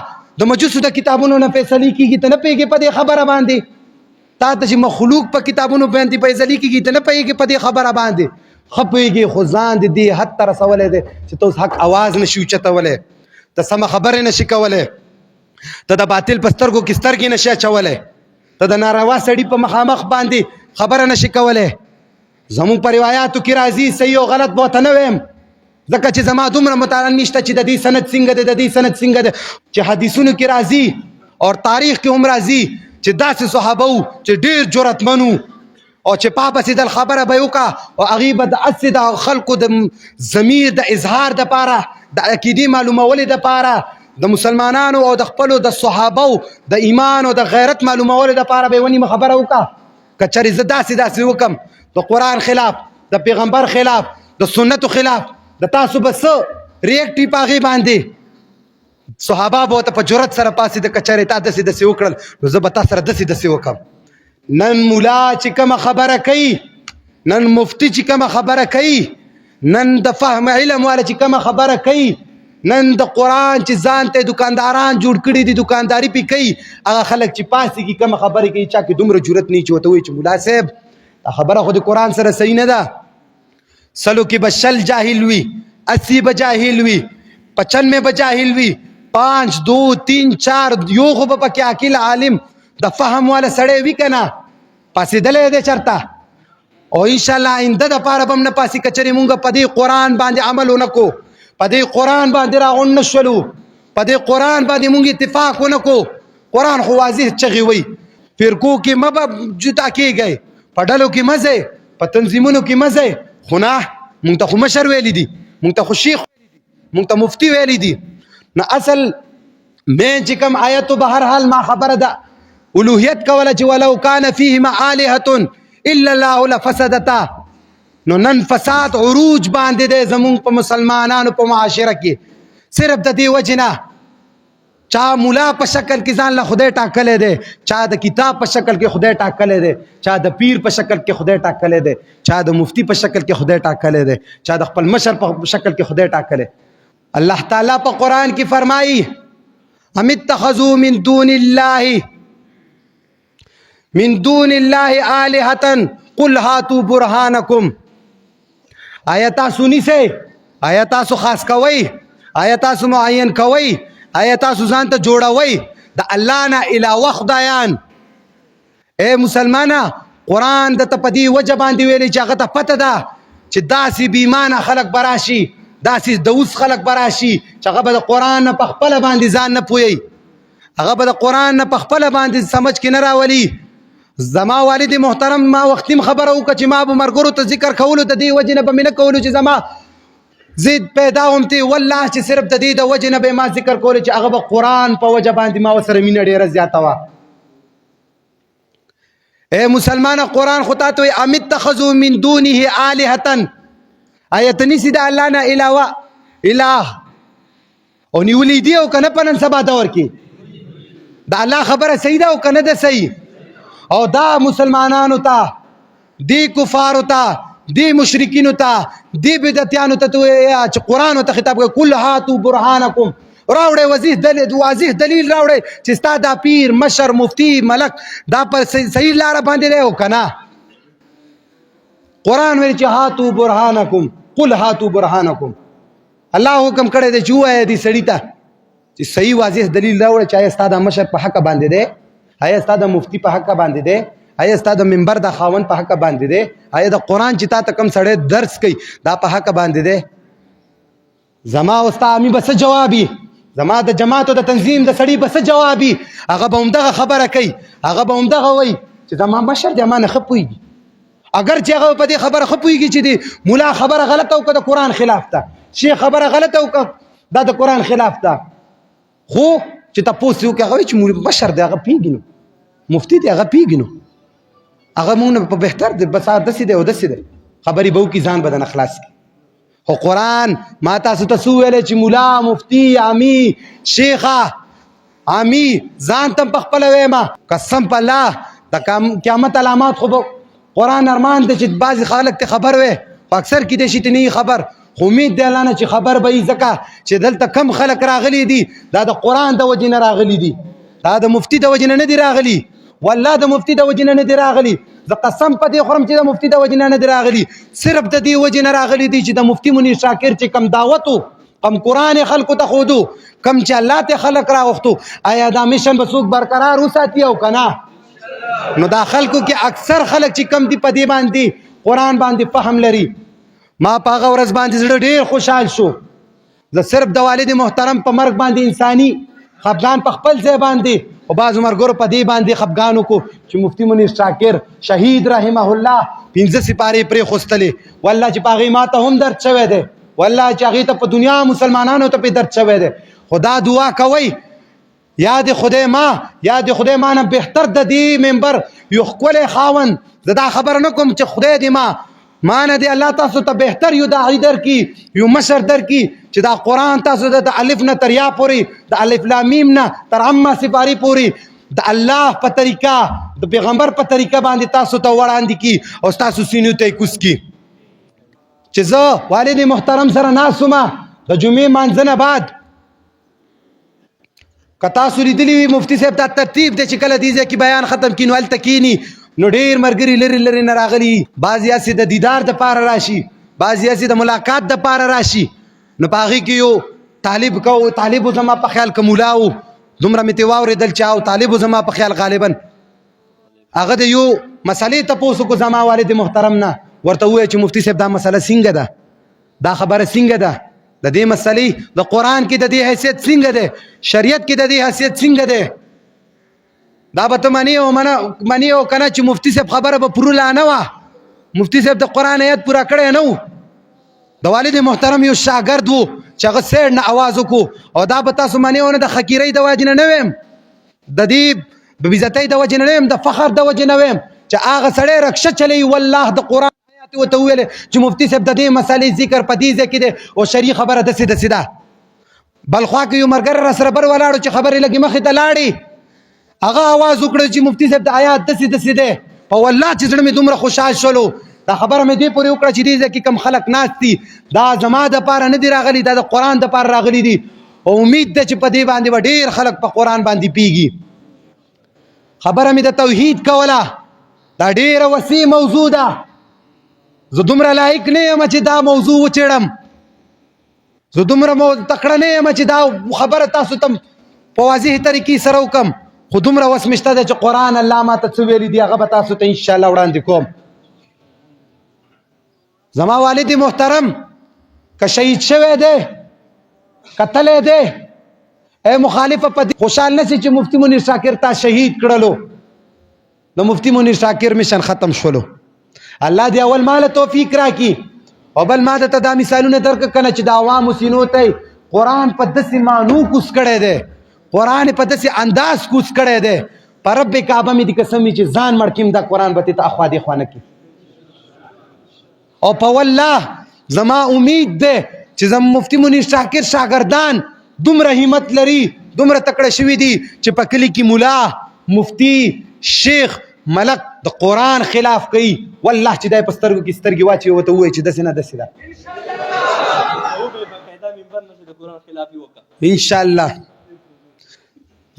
د مجوسو د کتابونو نه فیصلې کېږي ته نه پوهېږې په دې خبره باندې تا ته چې مخلوق په کتابونو باندې فیصلې کېږي ته نه پوهېږې په دې خبره باندې ښه پوهېږې خو ځان د دې حد ته رسولی دی چې ته اوس حق اواز نه شي اوچتولی ته سمه خبرې نه شي کولی ته د باطل په سترګو کې سترګې نه شي اچولی ته د ناروا سړي په مخامخ باندې خبره نه شي کولی زموږ په روایاتو کې راځي صحیح او غلط به ورته نه ویم ځکه چې زما دومره مطالعه نشته چې د دې سند څنګه دی د دې سند څنګه دی چې حدیثونو کې راځي او تاریخ کې هم راځي چې داسې صحابه وو چې ډېر جرأتمن وو او چې پاپسې دل خبره به یې وکړه او هغې به داسې د خلکو د ضمیر د اظهار دپاره د عقیدې معلومولې دپاره د مسلمانانو او د خپلو د صحابو د ایمان او د غیرت معلومولو دپاره به یې ونیمه خبره وکړه که چېرې زه داسې وکړم د قرآن خلاف د پیغمبر خلاف د سنتو خلاف د تاسو به څه ریاکټ په هغې باندې صحابه به ورته په جرأت سره پاسې د که چېرې تا داسې وکړل نو زه به تا سره داسې وکړم نن ملا چې کومه خبره کوي نن مفتی چې کومه خبره کوي نن د فهم علم والا چې کومه خبره کوي نن د قرآن چې ځان ته دکانداران جوړ کړي دي دکانداري پې کوي هغه خلک چې پاسې کومه خبرې کوي چا کې دومره جرأت نه چې ورته وایي چې ملا صاحب دا خبره خو د قرآن سره صحیح نه ده سلو کې به شل جاهل وي 80 به جاهل وي 95 به جاهل وي 5 2 3 4 یو خو به پکې عاقل عالم د فهم والا سړی وي که نه پاسېدلی دی چېرته او انشاءالله آینده دپاره به هم نه پاسې که چېرې مونږ په دې قرآن باندې عمل ونه کړو په دې قرآن باندې راغونډ نه شولو په دې قرآن باندې مونږ اتفاق ونه کړو قرآن خو واضح چغې وایي فرقو کې مه به جدا کېږئ په ډلو کې مه ځئ په تنظیمونو کې مه ځئ خو نه مونږ ته خو مشر ویلی دي مونږ ته خو شیخ ویلی دي مونږ ته مفتی ویلی دي نو اصل مین چې کوم آیتو به هر حال ما خبره ده الوهیت کوله چې ولو کان فیهما آلهة الا الله لفسدتا نو نن فساد عروج باندې دی زمونږ په مسلمانانو په معاشره کې صرف د دې وجې نه چا مولا په شکل کې ځان له خدای ټاکلی دی چا د کتاب په شکل کې خدای ټاکلی دی چا د پیر په شکل کې خدای ټاکلی دی چا د مفتی په شکل کې خدای ټاکلی دی چا د خپل مشر په شکل کې خدای ټاکلی اللہ تعالیٰ پا قرآن کی فرمائی ام اتخذوا من دون اللہ آلہتا قل ہاتوا برہانکم. آیا تاسو نیسے، آیا تاسو خاص کوئی، آیا تاسو معین کوئی، آیا تاسو ځان ته جوړوي د الله نه علاوه خدایان. اے مسلمانه قرآن د ته په دې وجه باندې ویلی چې هغه ته پته ده چې داسې بېایمانه خلک به راشي، داسې دوس خلک به راشي چې هغه به د قرآن نه په خپله باندې ځان نه پوهوي، هغه به د قرآن نه په خپله باندې سمج کې نه راولي. زما والد محترم ما وختیم خبره وکړه چې ما به ملګرو ته ذکر کولو د دې وجې نه به مې نه کولو چې زما زید پیدا هم تی والله چې صرف د دې د وجې نه به ما ذکر کولو چې هغه به قرآن په وجه باندې ما ورسره مینه ډېره زیاته وه. اے مسلمانه قرآن خو تا ته وایي ام اتخذوا من دونه آلهة، آیا ته نیسي د الله نه علاوه اله او نیولی دی او که نه په نن سبا دور کې د الله خبره صحیح ده او که نه ده صحیح. او دا مسلمانانو ته، دی کفارو ته، دی مشرکینو ته، دی بدعتیانو ته چې قرآن ته خطاب کوي کل هاتو برهانکم، راوړی واضح دلیل راوړی چې ستا دا پیر مشر مفتی ملک دا په صحیح لاره باندې دی او که نه. قرآن ویل چې هاتو برهانکم قل هاتو برهانکم. الله حکم کړی دی چې ووایه دې سړي ته چې صحیح واضح دلیل راوړی چې آیا ستا دا مشر په حق باندې دی، آیا ستا د مفتی په حق باندې دی، آیا ستا د منبر د خاوند په حق باندې دی، آیا د قرآن چې تا ته کوم سړی درس کوي دا په حق باندې دی. زما او ستا امي به څه جوابي، زما د جماعتو د تنظیم د سړي به څه جوابي، هغه به همدغه خبره کوي، هغه به همدغه وایي چې زما مشر دی ما نه ښه پوهېږي. اگر چې هغه په دې خبره ښه پوهېږي چې د ملا خبره غلطه وکړه د قرآن خلاف ده، شیخ خبره غلطه وکړه دا د قرآن خلاف ده، خو چې تپوس یې وکړي هغه وایي چې مشر دی هغه پوهېږي نو مفتی دی هغه پوهېږي نو هغه مونږ نه په بهتر دی بس داسې دی او داسې دی خبرې به وکړي ځان به دنه خلاص کړي. خو قرآن ما تاسو ته څه وویلی چې ملا مفتی امي شیخه امي ځان ته په خپله ویمه قسم په الله د قیامت علامات خو به قرآن ارمان دی چې بعضې خلک ته خبر وی خو اکثر کې دی شي ته نه خبر، خو امید دی الله نه چې خبر به وي ځکه چې دلته کم خلک راغلي دي دا د قرآن د وجې نه راغلي دي، دا د مفتی د وجې نه دي راغلي، والله د مفتی د وجې نه دي راغلي. زه قسم په دې خورم چې د مفتی د وجې نه دي راغلي، صرف د دې وجې نه راغلي دي چې د مفتی منیر شاکر چې کم دعوت و کم قرآن یې خلکو ته ښودو کم چې الله ته خلک راغوښتو آیا دا میشن به څوک برقرار وساتي او که نه. نو دا خلکو کې اکثر خلک چې کم دي په دې باندې قرآن باندې فهم لري. ما په هغه ورځ باندې زړه ډېر خوشحال شو، زه صرف د والد محترم په مرګ باندې انساني خفګان په خپل ځای باندې او بعضو مرګرو په دې باندې خفګان وکړو چې مفتی منیر شاکر شهید رحمه الله 15 سپارې پرېښوستلې، والله چې په هغې ما ته هم درد شوی دی، والله چې هغې ته په دنیا مسلمانانو ته پې درد شوی دی. خو دا دعا کوئ یاد خدای ما نه بهتر د دې منبر یو ښکلی خاوند زه دا خبره نه کوم چې خدای دې ما نه دی الله تاسو ته بهتر یو داعي درکړي یو مشر درکړي چې دا قرآن تاسو د الف نه تر یا پورې د الف لام میم نه تر عامه سپارې پورې د الله په طریقه د پیغمبر په طریقه باندې تاسو ته وړاندې کړي او ستاسو سینو ته یې کوز کړي. چې زه والد محترم سره ناست وم د جمعې مانځه نه بعد که تاسو لیدلي وي مفتي صاحب دا ترتیب دی چې کله دې ځای کې بیان ختم کړي نو هلته کښېني نو ډېر ملګري لرې لرې نه راغلي، بعضې هسې د دیدار دپاره راشي، بعضې هسې د ملاقات دپاره راشي. نو په هغې کې یو طالب و زما په خیال که ملا و دومره مې ترې واورېدل چې او طالب و زما په خیال غالبا هغه د یو مسلې تپوس وکړو زما والد محترم نه، ورته ووایه چې مفتي صاحب دا مسله څنګه ده، دا خبره څنګه ده، د دې مسلې د قرآن کې د دې حیثیت څنګه دی، شریعت کې د دې حیثیت څنګه دی، دا به ته منې او که نه چې مفتي صاحب خبره به پوره نه وه، مفتي صاحب د قرآن آیت پوره کړی نه و، د والد محترم یو شاګرد و چې هغه سیډ نه اواز وکړو او دا به تاسو منې او نه د حقیرۍ د وجې نه ویم، د دې بې عزتۍ د وجې نه ویم، د فخر د وجې نه ویم چې هغه سړی رکشه چلوي والله د قرآن آیات ورته وویلې چې مفتي صاحب د دې مسلې ذکر په دې ځای کې دی او شرعي خبره داسې ده. بل خوا کې یو ملګری را سره بر ولاړو چې خبرې لږې مخې ته لاړې هغه اواز وکړه چې مفتي صاحب د آیات داسې دی، په والله چې زړه مې دومره خوشحال شولو دا خبره مې دې پورې وکړه چې دې ځای کې کم خلک ناست دي دا زما دپاره نه دي راغلي دا د قرآن دپاره راغلي دي او امید ده چې په دې باندې به ډېر خلک په قرآن باندې پیږي خبره مې د توحید کوله دا ډېره وسیع موضوع ده زه دومره لایق نه یم چې دا موضوع وچېړم زه دومره تکړه نه یم چې دا خبره تاسو ته په واضح طریقې سره وکم خو دومره وس مې شته ده چې قرآن الله ماته څه ویلي دي هغه به تاسو ته انشاءالله وړاندې کوم زما والد محترم که شهید شوی دی کتلی دی ای مخالفه په دې خوشحال نه سي چې مفتي منیر شاکر تا شهید کړلو نو مفتي منیر شاکر میشن ختم شولو الله دې اول مال توفیق راکړي او بل ما ته دا مثالونه درک کنه چې د عوامو سینو ته قرآن په داسې معنو کوس کړی دی قرآن په داسې انداز کوس کړی دی په رب کعبه مې دې قسم چې ځان مړ کړم دا قرآن به ته اخوا دې خوا نه کړي او په والله زما امید ده چې زم مفتي منیر شاکر شاګردان دومره همت لري دومره تکړه شوي دي چې په کلي کې ملا مفتی شیخ ملک د قرآن خلاف کوي والله چې دای په سترګو کې سترګې واچوي ورته ووایي چې داسې نه داسې ده انشاءالله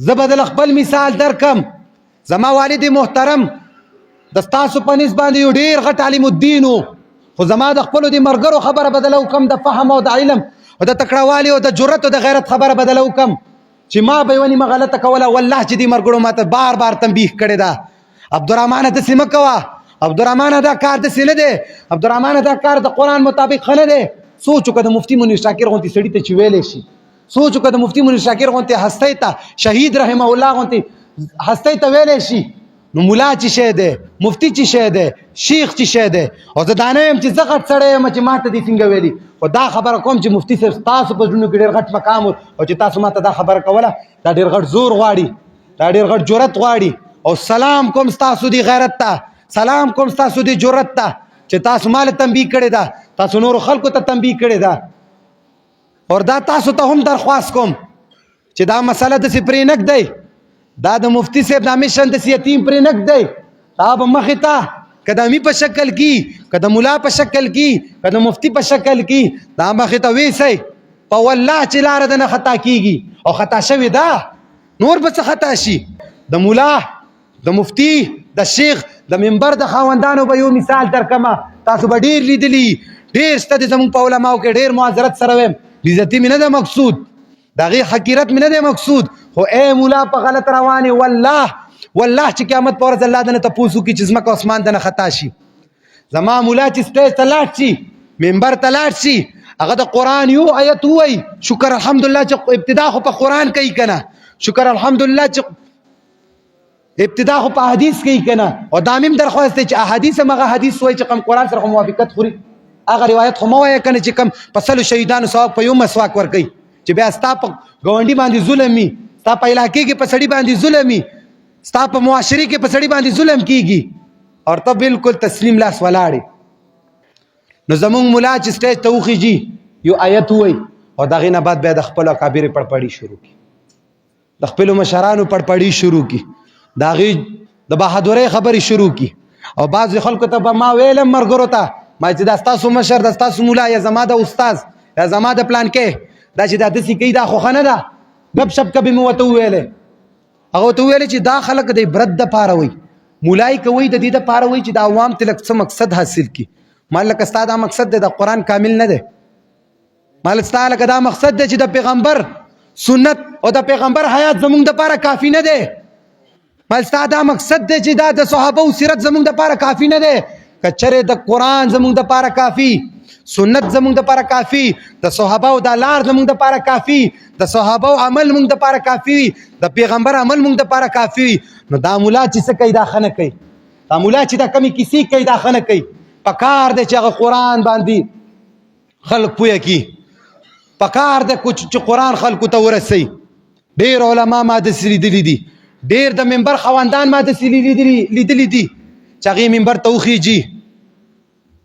زه به د خپل مثال درکم زما والد محترم د ستاسو په نسبت باندې یو ډېر غټ عالم الدین و خو زما د خپلو د ملګرو خبره بدله وکم د فهم او د علم او د تکړهوالي او د جرأت او د غیرت خبره بدله وکم چې ما به یوه نیمه غلطه کوله والله چې دې ملګرو ماته بار بار تنبیه کړې ده عبدالرحمانه داسې مه کوه عبدالرحمانه دا کار داسې نه دی عبدالرحمانه دا کار د قرآن مطابق ښه نه دی سوچ وکړه د مفتي منیر شاکر غوندې سړي ته چې ویلی شي سوچ وکړه د مفتي منیر شاکر غوندې هستی ته شهید رحمه الله غوندې هستی ته ویلی شي نو ملا چې شی دی مفتی چې شی دی شیخ چې شی دی او زه دا نه یم چې زه غټ سړی یم چې ما ته دې څنګه ویلي خو دا خبره کوم چې مفتي صاحب ستاسو په زړونو کې ډېر غټ مقام او چې تاسو ما ته دا خبره کوله دا ډېر غټ زور غواړي دا ډېر غټ جرأت غواړي او سلام کوم ستاسو دی غیرت ته سلام کوم ستاسو دی جرأت ته چې تاسو مال تنبیه کړې ده تاسو نورو خلکو ته تنبیه کړې ده او دا تاسو ته هم درخواست کوم چې دا مسله داسې پرې نه ږدئ دا د مفتی صاحب دا میشن داسې یتیم پرې نه ږدئ دا به مخې ته که د امی په شکل کې که د ملا په شکل کې که د مفتی په شکل کې دا مخې ته ویسئ په والله چې لاره د نه خطا کېږي او خطا شوې ده نور به څه خطا شي د ملا د مفتی د شیخ د منبر د خاوندانو به یو مثال درکمه تاسو به ډېر لیدلي ډېر شته د زموږ په علماو کې ډېر معذرت سره ویم عزتي مې نه ده مقصود د هغې حقیرت مې نه دی مقصود خو ای مولا په غلط روانې والله چې قیامت په ورځ الله دنه تپوس وکړي چې ځمکه اسمان دنه خطا شي زما مولا چې سټیج ته لاړ شي منبر ته لاړ شي هغه د قرآن یو آیت ووایي شکر الحمدلله چې ابتدا خو په قرآن کوي که نه شکر الحمدلله چې ابتدا خو په حدیث کوي که نه او دا مې هم درخواست دی چې احادیث هم هغه حدیث وایي چې کم قرآن سره خو موافقت خوري هغه روایت خو مه وایه که نه چې کم په سلو شهیدانو ثواب په یو مسواک ورکوي چې بیا ستا په ګاونډي باندې ظلم وي ستا په علاقې کې په سړي باندې ظلم وي ستا په معاشرې کې په سړي باندې ظلم کېږي او ته بالکل تسلیم لاس ولاړې نو زمونږ ملا چې سټیج ته وخیږي یو آیت ووایي او د هغې نه بعد بیا د خپلو اکابرې پړپړي شروع کړي د خپلو مشرانو پړپړي شروع کړي د هغې د بهادرۍ خبرې شروع کړي او بعضې خلکو ته به ما ویلم ملګرو ته ما چې دا ستاسو مشر دا ستاسو ملا یا زما د استاز یا زما د پلانکې دا چې دا داسې کوي دا خو ښه نه ده ګپ شپ کبې مې ورته وویلی هغه ورته وویلی چې دا خلک د عبرت دپاره وایي مولای کوي د دې دپاره وایي چې د عوام ته لږ څه مقصد حاصل کړي ما لکه ستا دا مقصد دی د قرآن کامل نه دی ما ستا لکه دا مقصد دی چې د پیغمبر سنت او د پیغمبر حیات زمونږ دپاره کافي نه دی ما ستا دا مقصد دی چې دا د صحابه و سیرت زمونږ دپاره کافي نه دی که چرې د قرآن زمونږ دپاره کافي سنت زمونږ دپاره کافي د صحابه دا لار زمونږ دپاره کافي د صحابه عمل مونږ دپاره کافي د پیغمبر عمل مونږ دپاره کافي نو دا مولا چې څه کوي دا ښه نه کوي دا مولا چې دا کمې کیسې کوي دا ښه نه کوي پکار دی چې هغه قرآن باندې خلق پوهه کړي پکار دی چې قرآن خلکو ته ورسوي ډېر علما ما داسې لیدلي دي ډېر د منبر خاوندان ما داسې لیدلي دي چې هغې منبر ته وخیږي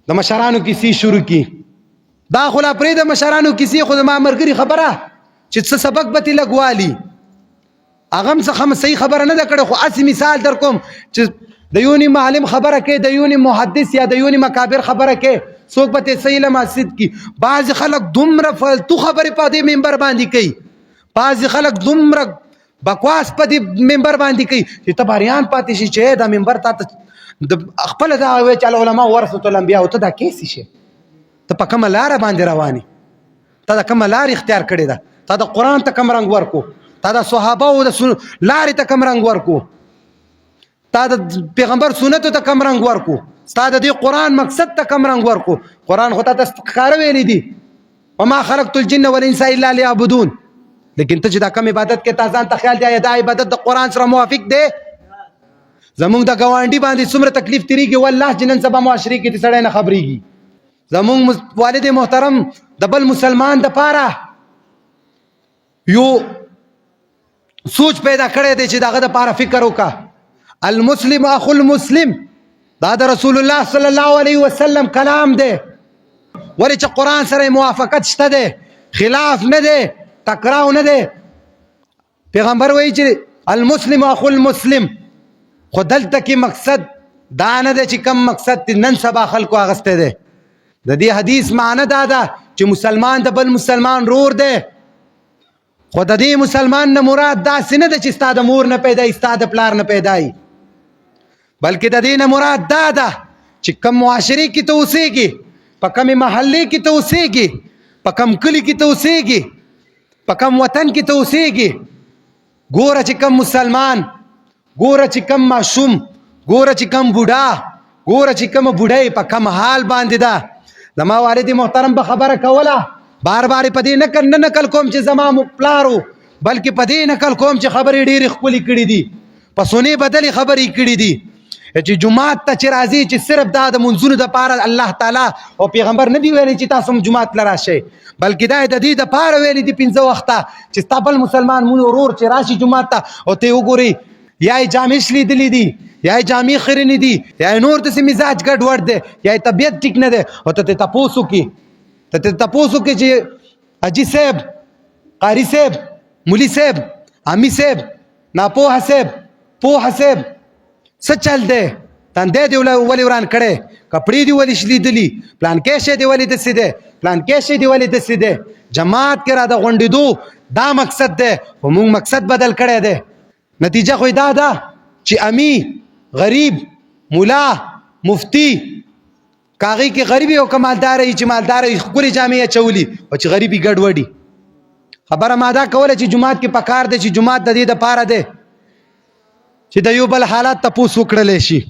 د مشرانو کیسې شروع کی دا خو لا پرې د مشرانو کیسې خو زما ملګري خبره چې څه سبق به ترې لږ والي هغه هم څه صحیح خبره نه ده کړې خو هسې مثال در کوم چې د یو نیم عالم خبره کوي، د یو نیم محدث یا د یو نیم مکابر خبره کوي، څوک به ته صحیح لماسد کی. بعض خلک دومره فالتو خبرې په دې منبر باندې کوي، بعض خلک دومره بکواس په دې منبر باندې کوي چې ته باریان پاتې شي چې دا منبر ته د خپل دا وی چې علماء ورثه الانبیاء او ته دا کیسې شي، ته په کومه لاره باندې رواني، ته د کومه لار اختیار کړې ده، ته د قرآن ته کوم رنګ ورکو، ته د صحابه او د لارې ته کوم رنګ ورکو، ته د پیغمبر سنتو ته کوم رنګ ورکو، ستا د دې قرآن مقصد ته کوم رنګ ورکو. قرآن خو ته ښکاره ویلی دي وما خلقت الجن والانس الا ليعبدون، لیکن ته چې دا کم عبادت کې تا ځان ته خیال دی دا عبادت د قرآن سره موافق دی؟ زمونږ د ګاونډي باندې څومره تکلیف تیریږي والله چې نن سبا معاشرې کې سړی نه خبرېږي. زمونږ والد محترم د بل مسلمان دپاره یو سوچ پیدا کړی دی چې د هغه دپاره فکر وکړه. المسلم اخو المسلم دا د رسول الله صلی الله علیه وسلم کلام دی، ولې چې قرآن سره موافقت شته دی، خلاف نه دی، ټکراو نه دی. پیغمبر وایي چې المسلم اخو المسلم، خو دلته کې مقصد دا نه دی چې کم مقصد نن سبا خلکو اغستی دی. د دې حدیث معنی دا ده چې مسلمان د بل مسلمان رور دی، خو د دې مسلمان نه مراد داسې نه ده چې ستا د مور نه پیدایي، ستا د پلار نه پیدایي، بلکې د دې نه مراد دا ده چې کم معاشرې کې ته اوسېږي، په کمې محلې کې ته اوسېږي، په کم کلي کې ته اوسېږي، په کم وطن کې ته اوسېږي، ګوره چې کم مسلمان، ګوره چې کم ماشوم، ګوره چې کم بوډا، ګوره چې کم بوډۍ په کم حال باندې ده. زما والد محترم به خبره کوله، بار بار په دې نه نقل کوم چې زما پلارو، بلکې په دې نقل کوم چې خبرې ډېرې ښکلې کړي دي، په سنې بدلې خبرې کړي دي چې جمعات ته چې راځي چې صرف دا د منځونو دپاره الله تعالی او پیغمبر نه دی ویلی چې تاسو هم جمعات له راشئ، بلکې دا یې د دې دپاره ویلي دي 15 وخته چې ستا بل مسلمان ورور چې راشي جمعات ته او ته یې وګورئ یا یې جامې شلیدلي دي، یا یې جامې خیرنې دي، یا یې نور داسې مزاج ګډوډ دی، یا یې طبیعت ټیک نه دی، او ته ترې تپوس وکړي، ته ترې تپوس وکړي چې حاجي صاحب، قاري صاحب، مولي صاحب، عامي صاحب، ناپوهه صاحب، پوهه صاحب، څه چل دی؟ تندی دې ولې وران کړی؟ کپړې دې ولې شلیدلي؟ پلانکې شی دې ولې داسې دی؟ پلانکې شی دې ولې داسې دی؟ جماعت کې را د غونډېدو دا مقصد دی، خو موږ مقصد بدل کړی دی. نتیجه خو دا ده چې امي، غریب، مولا، مفتی، کاغی کې غریبي او که مالداره وي چې مالداره وي ښکلې جامې اچولي او چې غریبي ګډوډي. خبره ما دا کوله چې جومات کې پکار دی چې جومات د دې دپاره دی چې د یو بل حالات تپوس وکړلی شي.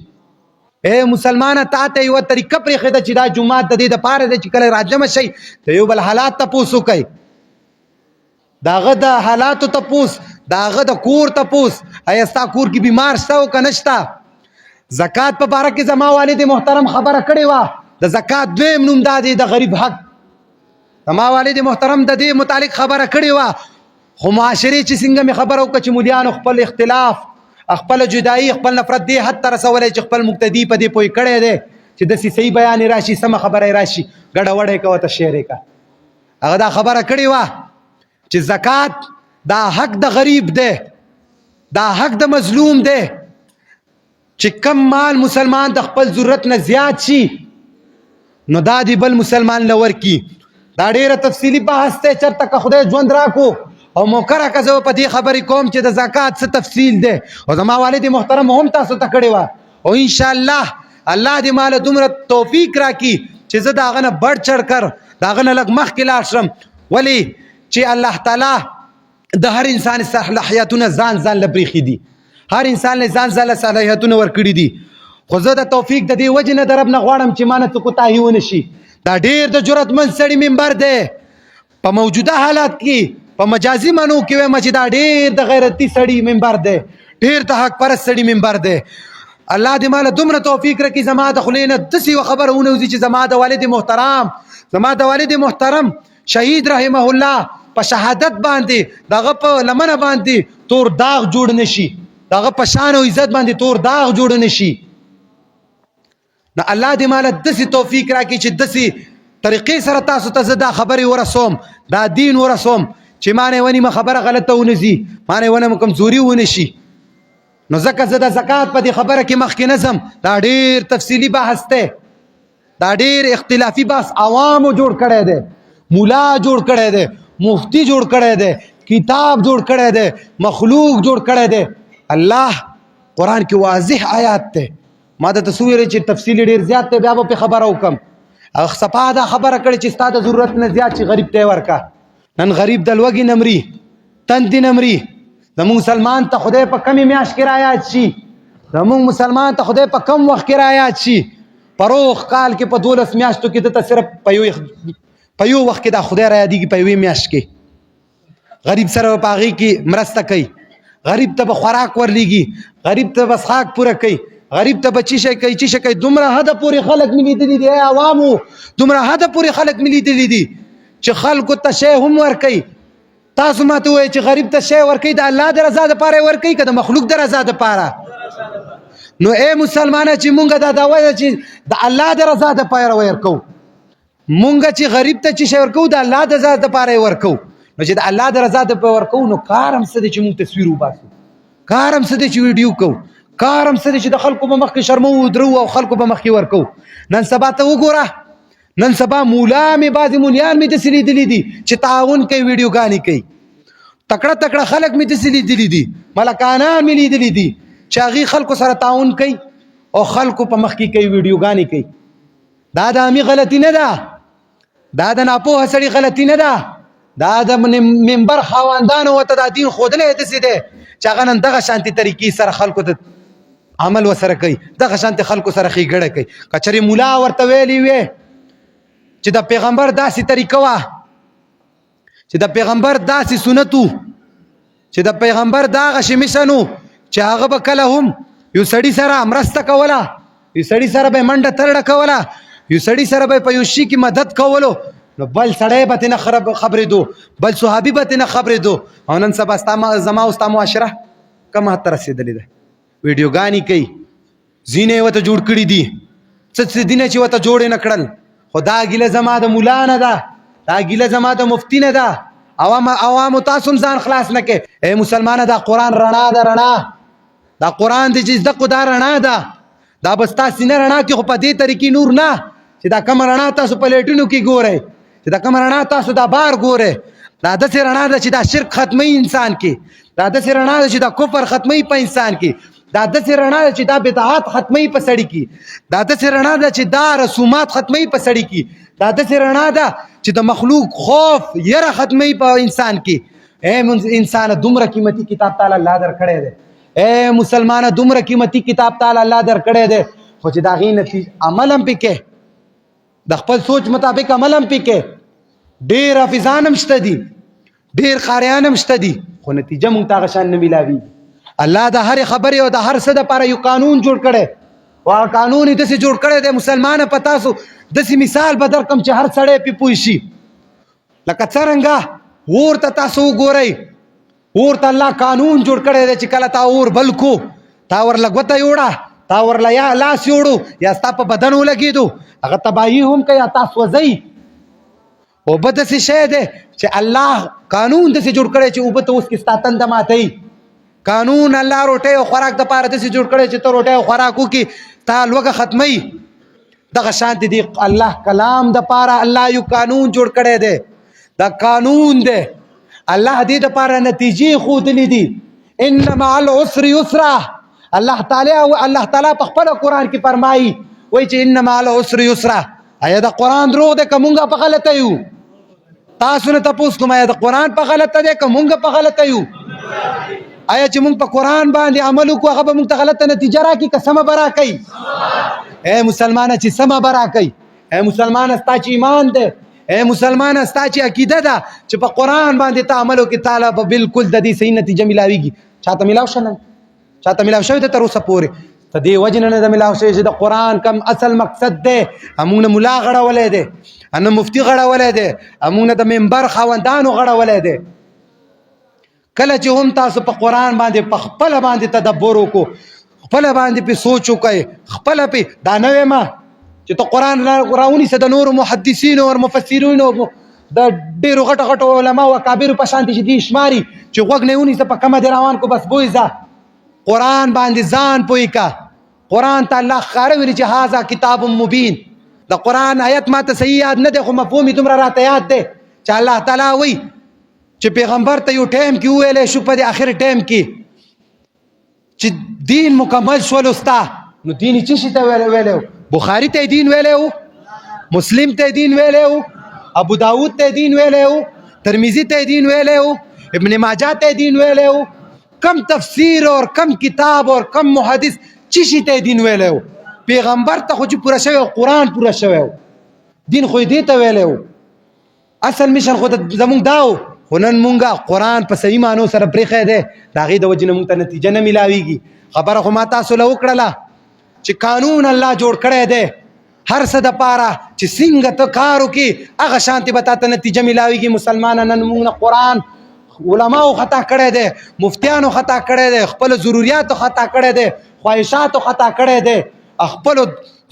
اے مسلمانه تا ته یوه طریقه پرېښې ده چې دا جومات د دې دپاره دی چې کله راجمع شئ د یو بل حالات تپوس وکئ، د هغه د حالاتو تپوس، د هغه د کور تپوس، ایا ستا کور کې بیمار شته او که نه شته. زکات په باره کې زما والد محترم خبره کړې وه، د زکات دویم نوم دا دی د غریب حق. زما والد محترم د دې متعلق خبره کړې وه، خو معاشرې چې څنګه مې خبره وکړه چې مولیانو خپل اختلاف، خپل جدایي، خپل نفرت دې حد ته رسولی چې خپل مقتدي په دې پوه کړی دی چې داسې صحیح بیان یې راشي، سمه خبره یې راشي، ګډه وډه یې کوه ته شعر یې که. هغه دا خبره کړې وه چې زکات دا حق د غریب دی، دا حق د مظلوم دی، چې کم مال مسلمان د خپل ضرورت نه زیات شي نو دا دی بل مسلمان له ورکي. دا ډېره تفصیلي بحث دی، چېرته که خدای ژوند راکو او موقع راکړه زه په دې خبرې کوم چې د زکات څه تفصیل دی، او زما والد محترم هم تاسو ته کړې وه، او انشاءالله الله دې ماله دومره توفیق راکړي چې زه د هغه نه بړ چړ کر، د هغه نه لږ مخکې لاړ شم، ولې چې الله تعالی د هر انسان صلاحیتونه ځان له پرېښي دي، هر انسان له ځان له صلاحیتونه ورکړي دي، خو زه د توفیق د دې وجې نه د رب نه غواړم چې ما نه څه کوتاهي ونه شي. دا ډېر د جرأتمند سړي منبر دی، په موجوده حالات کې په مجازي معنو کې وایم چې دا ډېر د غیرتي سړي منبر دی، ډېر د حق پرست سړي منبر دی. الله دې ماله دومره توفیق راکړي زما د خولې نه داسې یوه خبره ونوځي چې زما د والد محترم شهید رحمه الله په شهادت باندې دغه په لمنه باندې تور داغ جوړ نشي، دغه په شان او عزت باندې تور داغ جوړ نشي. نو الله دې ماله داسې توفیق راکړي چې داسې طریقې سره تاسو ته زه دا خبرې ورسوم، دا دین ورسوم چې ما نه ونیمه خبره غلطه ونه ځي، ما نه ونه کمزوري ونه شي. نو ځکه زه د زکات په دې خبره کې مخکې نه ځم. دا ډېر تفصیلي بحث دی، دا ډېر اختلافي بحث عوامو جوړ کړی دی، مولا جوړ کړی دی، مفتی جوړ کړی دی، کتاب جوړ کړی دی، مخلوق جوړ کړی دی. الله قرآن کې واضح آیات دی. ما د تصویر چې تفصیل ډېر زیات دی بیا به په خبره وکم. صفا دا خبره کړې چې ستا د ضرورت نه زیات چې غریب ته ورکا. نن غریب د لوږې نه مري، تندې نه مري. زمونږ مسلمان ته خدای په کمې میاشت کې رایاد شي، زمونږ مسلمان ته خدای په کم وخت کې رایاد شي. پروخ کال کې په 12 میاشتو کې دته صرف په یو وخت کې دا خدای رایادېږي، په یوې میاشت کې. غریب سره په هغې کې مرسته کوي، غریب ته به خوراک ورلیږي، غریب ته به څښاک پوره کوي، غریب ته به چی کوي چی کوي. دومره حده پورې خلک مې لیدلي دي عوامو، دومره حده پورې خلک مې لیدلي دي چې خلکو ته شی هم ورکوي. تاسو ماته ووایئ چې غریب ته شی ورکوي د الله د رضا دپاره یې ورکوي که د مخلوق د رضا دپاره؟ نو ای مسلمانه چې مونږ دا دعوه ده چې د الله د رضا دپاره ورکوو، مونږ چې غریب ته چې شی ورکوو د الله د رضا دپاره یې ورکوو. نو چې د الله د رضا دپاره ورکوو نو کار هم څه دی چې مونږ تصویر وباسو، کار هم څه دی چې ویډیو کوو، کار هم څه دی چې د خلکو په مخ کې شرمو ودرو او خلکو په مخ کې ورکوو. نن سبا ته وګوره، نن سبا مولا مې بعضې مولیان مې داسې لیدلي دي چې تعاون کوي، ویډیوګانې کوي. تکړه تکړه خلک مې داسې لیدلي دي، ملکانان مې لیدلي دي چې هغې خلکو سره تعاون کوي او خلکو په مخ کې کوي، ویډیوګانې کوي. دا د امي غلطي نه ده، دا د ناپوهه سړي غلطي نه ده، دا د منبر خاوندانو ورته دا دین ښودلی داسې دی چې هغه نن دغه شانتې طریقې سره خلکو ته عمل وسره کوي، دغه شانتې خلکو سره ښېګړه کوي. که چېرې ملا ورته ویلي وې چې د پیغمبر داسې طریقه وه، چې د پیغمبر داسې سنت و، چې د پیغمبر دغه شمیشن و چې هغه به کله هم یو سړي سره مرسته کوله، یو سړي سره به منډه ترړه کوله، یو سړي سره به په یو شي کې مدد کولو، نو بل سړی به ترې نه خبرېدو، بل صحابي به ترې نه خبرېدو. او نن سبا زما او ستا معاشره کوم حد ته رسېدلې ده؟ ویډیوګانې کوي، ځینې یې ورته جوړ کړي دي، څه څه دي نه چې ورته جوړ یې نه کړل. خو دا ګیله زما د ملا نه ده، دا ګیله زما د مفتي نه ده. عوامو تاسو هم ځان خلاص نه کې. ای مسلمانه دا قرآن رڼا ده، رڼا دا قرآن دی چې زده کړو دا رڼا ده، دا به ستا سینه رڼا کې، خو په دې طریقې نور نه چې دا کومه رڼا تاسو په لیټونو کې ګورئ، چې دا کومه رڼا تاسو دا بار ګورئ. دا داسې رڼا ده چې دا شرک ختموي انسان کې، دا داسې رڼا ده چې دا کفر ختموي په انسان کې، دا داسې رڼا ده چې دا بدعات ختموي په سړي کې، دا داسې رڼا ده چې دا رسومات ختموي په سړي کې، دا داسې رڼا ده چې د مخلوق خوف یره ختموي په انسان کې. اے انسان دومره قیمتي کتاب تعالی الله درکړی دی، اے مسلمانه دومره قیمتي کتاب تعالی الله درکړی دی، خو چې د هغې نتیجه عمل هم پکې، د خپل سوچ مطابق عمل هم پکې. ډېر حافظان هم شته دي، ډېر قاریان هم شته دي، خو نتیجه مونږ ته هغه شان نه میلاویږي. الله د هرې خبرې او د هر څه دپاره یو قانون جوړ کړی، او هغه قانون یې داسې جوړ کړی دی مسلمانه په تاسو داسې مثال به درکړم چې هر سړی پرې پوه شي. لکه څرنګه اور ته تاسو وګورئ، اور ته الله قانون جوړ کړی دی چې کله تا اور بل کو، تا ورله ګوته یوړه، تا ورله یا لاس یوړو یا ستا په بدن ولګېدو، هغه تباهي هم کوي، تا سوځئ. اوبه داسې شی دی چې الله قانون داسې جوړ کړی چې اوبه ته اوس کې ستا تنده ماتوي. قانون الله روټۍ او خوراک دپاره داسې جوړ کړی چې ته روټۍ او خوراک وکړي تا لوږه ختموي. دغه شانتې دی الله کلام دپاره الله یو قانون جوړ کړی دی، دا قانون دی. الله دې دپاره نتیجې ښودلې دي، ان مع العسر یسرا. الله تعالی په خپله قرآن کې فرمایي، وایي چې ان مع العسر یسرا. آیا د قرآن دروغ دی که مونږ په غلطه یو؟ تاسو نه تپوس کوم آیا د قرآن په غلطه دی که مونږ په غلطه یو؟ آیا چې مونږ په قرآن باندې عمل وکړو هغه به مونږ ته غلطه نتیجه راکړي که سمه به راکوي؟ ای مسلمانه چې سمه به راکوي، ای مسلمانه ستا چې ایمان دی، ای مسلمانه ستا چې عقیده ده چې په قرآن باندې ته عمل وکړې تعالی به بالکل د دې صحیح نتیجه میلاویږي. چاته میلاو شوه؟ چاته میلاو شوې ده تر اوسه پورې؟ ته دې وجې نه ده میلاو شوې چې د قرآن کم اصل مقصد دی همونږ نه ملا غړولی دی، نه مفتي غړولی دی، همونږ نه د منبر خاوندانو غړولی دی. کله چې هم تاسو په قرآن باندې په خپله باندې تدبر وکړو، خپله باندې پې سوچ وکړئ، خپله پې دا نه وایم چې ته قرآن راونیسه د نورو محدثینو او مفسرینو د ډېرو غټو غټو علماو اکابرو په شانتې چې دې شماري چې غوږ نه یې ونیسه په کومه دې روان کو بس بوی ځه. قرآن باندې ځان پوي کا. قرآن ته الله ښکاره ویلي چې هذا کتاب مبین. د قرآن آیت ما ته صحیح یاد نه دی خو مفهوم یې دومره راته یاد دی چې الله تعالی وایي چې پیغمبر ته یو ټایم کې وویلی شو په دې آخر ټایم کې چې دین مکمل شولو ستا. نو دین یې څه شي ته ویلی و؟ بخاري ته دین ویلی و، مسلم ته دین ویلی و، ابو داود ته دین ویلی و، ترمذی ته دین ویلی و، ابن ماجه ته دین ویلی و. کم تفسیر اور کم کتاب اور کم محدث چی شي ته دین ویلی و؟ پیغمبر ته خو چې پوره شوی قرآن پوره شوی و، دین خو یې دې ته ویلی و. اصل میشن خو زمونږ دا و خو نن مونږه قرآن په صحیح معنو سره پرېښی دی، د هغې د وجې نه مونږ ته نتیجه نه میلاویږي. خبره خو ما تاسو له وکړله چې قانون الله جوړ کړی دی هر څه دپاره چې څنګه ته کار وکړې هغه شانتې به تا ته نتیجه میلاویږي. مسلمانه نن مونږ نه قرآن علماو خطا کړی دی، مفتیانو خطا کړی دی، خپلو ضروریاتو خطا کړی دی، خواهشاتو خطا کړی دی، خپلو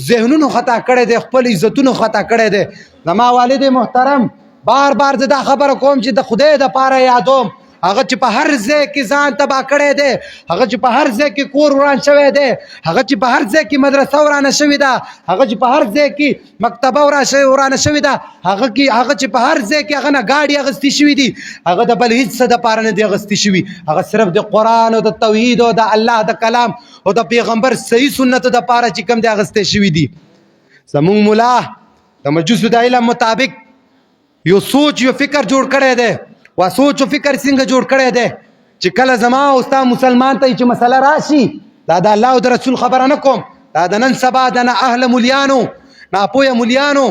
ذهنونو خطا کړی دی، خپل عزتونو خطا کړی دی. زما والد محترم بار بار زه دا خبره کوم چې د خدای دپاره یادوم هغه چې په هر ځای کې ځان تباه کړی دی، هغه چې په هر ځای کې کور وران شوی دی، هغه چې په هر ځای کې مدرسه ورانه شوې ده، هغه چې په هر ځای کې مکتبه ورانه شوې ده، هغه چې په هر ځای کې هغه نه ګاډي اخیستې شوي دي، هغه د بل هېڅ څه دپاره نه دي اخیستې شوي، هغه صرف د قرآن او د توحید او د الله د کلام او د پیغمبر صحیح سنتو دپاره چې کوم دی اخیستې شوي دي. زمونږ ملا د مجوسو د علم مطابق یو سوچ یو فکر جوړ کړی دی. و سوچ و فکر څنګه جوړ کړی دی چې کله زما او ستا مسلمان ته چې مسله راشي دا د الله او د رسول خبره نه کوم، دا د نن سبا د نه اهل مولیانو ناپوهه مولیانو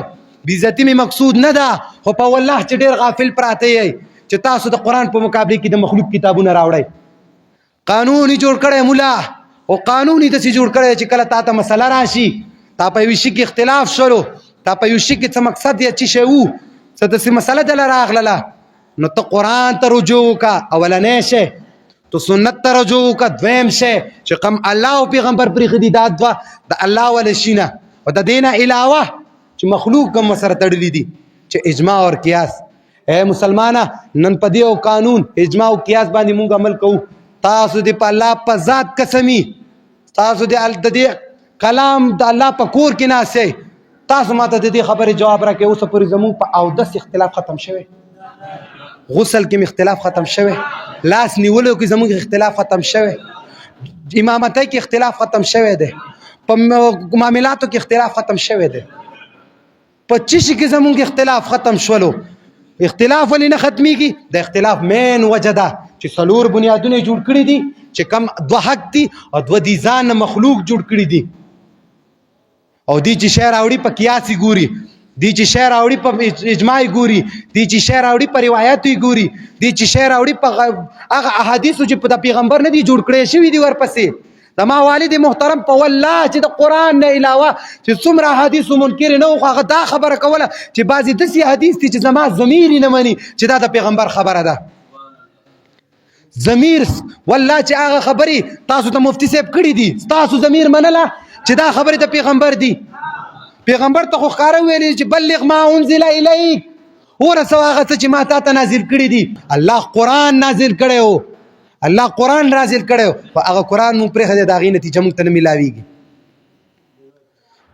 بېعزتي مې مقصود نه ده خو په والله چې ډېر غافل پراته یئ چې تاسو د قرآن په مقابله کې د مخلوق کتابونه راوړئ. قانون یې جوړ کړی مولا او قانون یې داسې جوړ کړی چې کله تا ته مسله راشي تا په یوه شي کې اختلاف شولو تا په یو شي کې څه مقصد یا څه شی و څه داسې مسله دله راغلله نو ته قرآن ته رجوع وکړه اولنی شی، تو سنت ته رجوع وکړه دویم شی چې کوم الله او پیغمبر پرېښي دي دا دوه د الله والا شي نه او د دې نه علاوه چې مخلوق هم ورسره تړلي دي چې اجماع او قیاس. اے مسلمانه نن په دې او قانون اجماع او قیاس باندې مونږ عمل کوو. تاسو دې په الله په ذات قسمي تاسو دې د دې کلام د الله په کور کې ناست تاسو ماته د دې خبرې جواب راکړئ. اوسه پورې زمونږ په اودس اختلاف ختم شوی، غسل کې اختلاف ختم شوی، لاس نیولو کې زمونږ اختلاف ختم شوی، امامتۍ کې اختلاف ختم شوی دی، په معاملاتو کې اختلاف ختم شوی دی، په څه شي کې زمونږ اختلاف ختم شولو. اختلاف ولې نه ختمیږي؟ د اختلاف مین وجه ده چې څلور بنیادونه جوړ کړي دي چې کم دوه حق دي او دوه دي ځان مخلوق جوړ کړي دي او دی چې شی راوړي په قیاس ګوري، دی چې شی راوړي په اجماع ګوري، دی چې شی راوړي په روایت ګوري، دی چې شی راوړي په هغه احادیثو چې په پیغمبر نه دي جوړ کړي شوي دي ورپسې. زما والد محترم په والله چې د قرآن نه علاوه چې څومره احادیثو منکر نه و خو هغه دا خبره کوله چې بعضې داسې حدیث دي چې زما ضمیر یې نه مني چې دا د پیغمبر خبره ده. ضمیر والله چې هغه خبرې تاسو ته مفتي صاحب کړي دي ستاسو ضمیر منله چې دا خبرې د پیغمبر دي. پیغمبر ته خو ښکاره ویلي چې بلغ ما انزل الیک ورسوه هغه څه چې ما تا ته نازل کړي دي. الله قرآن نازل کړی و، الله قرآن نازل کړی و خو هغه قرآن مونږ پرېښی دی د هغې نتیجه مونږ ته نه میلاویږي.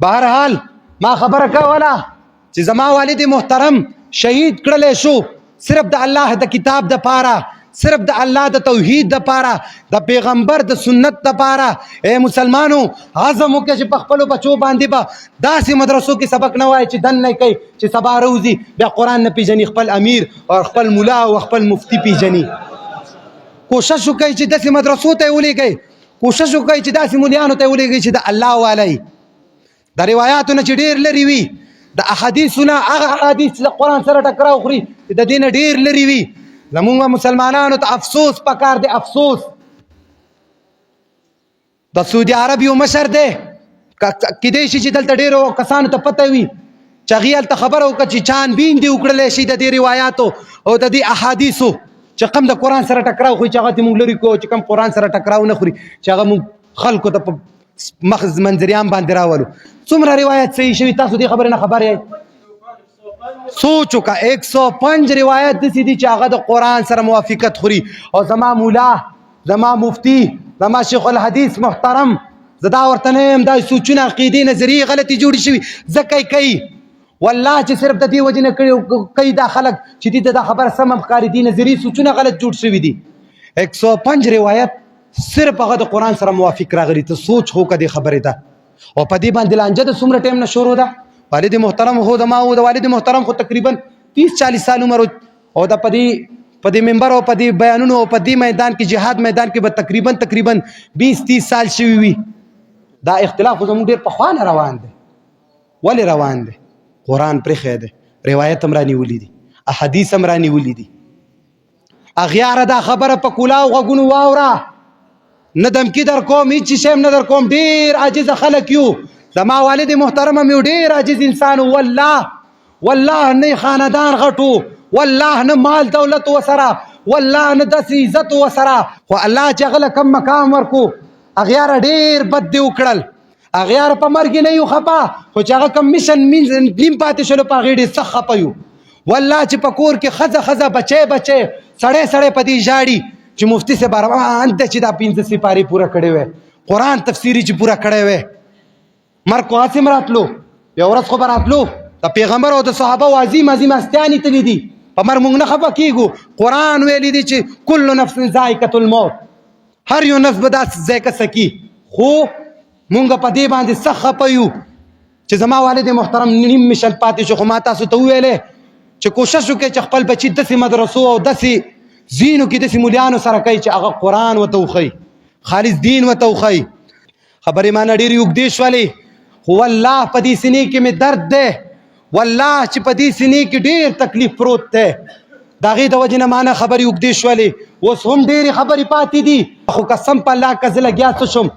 بهرحال ما خبره کوله چې زما والد محترم شهید کړلی شو صرف د الله د کتاب دپاره، صرف د الله د توحید دپاره، د پیغمبر د سنت دپاره. اے مسلمانو عزم وکړه چې په خپلو بچو باندې به داسې مدرسو کې سبق نه وایي چې دننه کوي چې سبا روزي بیا قرآن نه پیژني، خپل امیر او خپل ملا او خپل مفتی پیژني. کوشش وکړئ چې داسې مدرسو ته یې ولیږئ، کوشش وکړئ چې داسې مولیانو ته یې ولیږئ چې د الله والی د روایاتو نه چې ډېر لرې وي، د احادیثو نه هغه احادیث د قرآن سره ټکراو خوري چې د دې نه ډېر لرې وي. زمونږ مسلمانانو ته افسوس پکار دی، افسوس. د سعودي عرب یو مشر دی کیدای شي چې دلته ډېرو کسانو ته پته وي چې هغې هلته خبره وکړه چې چانبین دې وکړلی شي د دې روایاتو او د دې احادیثو چې کوم د قرآن سره ټکراو خوري چې هغه ته مونږ لرې کړو، چې کوم قرآن سره ټکراو نه خوري چې هغه مونږ خلکو ته په مخ منظریان باندې راولو. څومره روایت صحیح شوي تاسو دې خبرې نه خبر یئ؟ سوچ وکړه 105 روایت داسې دي چې هغه د قرآن سره موافقت خوري او زما مولا زما مفتی زما شیخ الحدیث محترم زه دا ورته نه یم دا سوچونه عقیدې نظریې غلطې جوړې شوي ځکه کوي والله چې صرف د دې وجې نه کوي دا خلک چې دې ته دا خبره سمه ښکاري دي نظریې سوچونه غلط جوړ شوي دي 105 روایت صرف هغه د قرآن سره موافق راغلی ته سوچ خو که دې خبرې ته او په دې باندې لانجه د څومره ټایم نه شروع ده والد محترم خو د ما و د والد محترم خو تقریبا 30-40 سال عمر او د په دې منبر او په دې بیانونو او په دې میدان کې جهاد میدان کې به تقریبا 20-30 سال شوي وي دا اختلاف خو زموږ ډېر پخوا نه روان دی ولې روان دی قرآن پرېښی دی روایت هم رانیولي دي احادیث هم رانیولي دي اغیاره دا خبره په کلاو غوږونو واوره نه دمکي در کوم هېڅ شی هم نه در کوم ډېر عاجزه خلک یو زما والد محترم هم یو ډېر عاجز انسان والله نه خاندان غټو والله نه مال دولت وسره والله نه داسې عزت وسره خو الله چې هغه له کم مقام ورکو اغیاره ډېر بد دې وکړل اغیاره په مرګ نه یو خفه خو چې هغه کم میشن نیم پاتې شلو په هغې ډېر سخت خفه یو والله چې په کور کې ښځه بچی سړی په دې ژاړي چې مفتي صاحب روان دی چې دا 15 سپارې پوره کړې وی قرآن تفسیري چې پوره کړی وی مرګ خو هسې راتلو یو ورځ خو به راتلو د پیغمبر او د صحابه عظیم هستیانې تللی دي په مرګ موږ نه خفه کېږو قرآن ویلی دی چې کل نفس ذائقة الموت هر یو نفس به دا ذایقه څکي خو مونږ په دې باندې سخت خفه یو چې زما والد محترم نیم مشن پاتې شو خو ما تاسو ته وویلې چې کوشش وکړئ چې خپل بچي داسې مدرسو او داسې ځینو کې داسې مولیانو سره کوي چې هغه قرآن ورته وښیي خالص دین ورته وښیي خبرې مانه ډېرې اوږدې شولې خو والله په دې سینې کې مې درد دی والله چې په دې سینې کې ډېر تکلیف پروت دی د هغې د وجې نه مانه خبرې اوږدې شولې اوس هم ډېرې خبرې پاتې دي خو قسم په الله که زه لګیا څه شم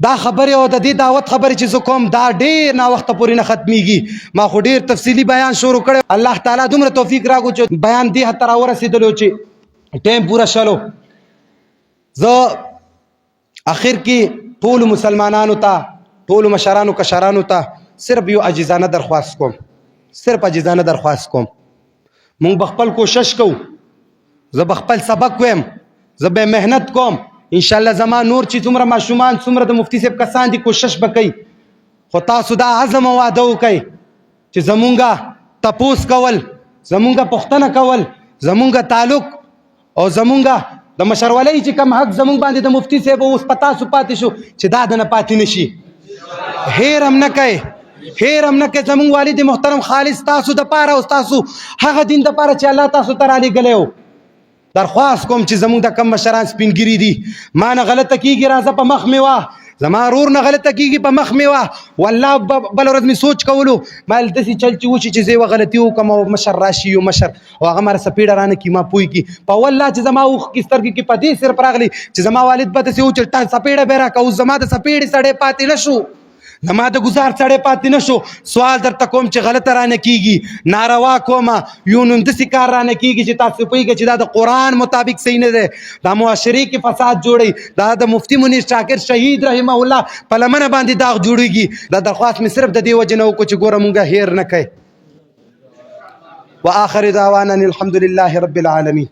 دا خبرې او د دې دعوت خبرې چې زه کوم دا ډېر ناوخته پورې نه ختمیږي ما خو ډېر تفصیلي بیان شروع کړی الله تعالی دومره توفیق راکړو چې بیان دې حد ته راورسېدلو چې ټایم پوره شلو زه اخر کې ټولو مسلمانانو ته ټولو مشرانو کشرانو ته صرف یو عاجزانه درخواست کوم مونږ به خپل کوشش کوو زه به خپل سبق ویم زه به محنت کوم انشاءالله زما نور چې څومره ماشومان څومره د مفتي صاحب کسان دي کوشش به کوي خو تاسو دا عزم او واده وکئ چې زمونږه تپوس کول زمونږه پوښتنه کول زمونږه تعلق او زمونږه د مشرولۍ چې کم حق زمونږ باندې د مفتي صاحب اوس په تاسو پاتې شو چې دا د نه پاتې نه شي هیر هم نه کوئ زمونږ والد محترم خالص تاسو دپاره او تاسو هغه دین دپاره چې الله تاسو ته رالیږلی و درخواست کوم چې زمونږ د کم مشران سپینګیري دي ما نه غلطه کېږي راځه په مخ مې وه زما رور نه غلطه کېږي په مخ مې وه والله بله ورځ مې سوچ کولو ما داسې چل چې وشي چې زه یوه غلطي وکړم او مشر راشي یو مشر او هغه ماره سپېډه رانه کړي ما پوه کړي په والله چې زما اوښکې سترګې کې په دې صرف راغلی چې زما والد به داسې و چې سپېډه به یې راکړه اوس زما د سپېډې سړی پاتې نه شو زما د ګزار سړی پاتې نه شو سوال درته کوم چې غلطه رانه کېږي ناروا کومه یو نو داسې کار رانه کېږي چې تاسو پوهېږئ چې دا د قرآن مطابق صحیح نه دی دا معاشرې کې فساد جوړوي دا د مفتي منیر شاکر شهید رحمه الله په لمنه باندې داغ جوړېږي دا درخواست مې صرف د دې وجې نه وکړو چې ګوره مونږ هیر نه کوئ وآخر دعوانا الحمد لله رب العالمين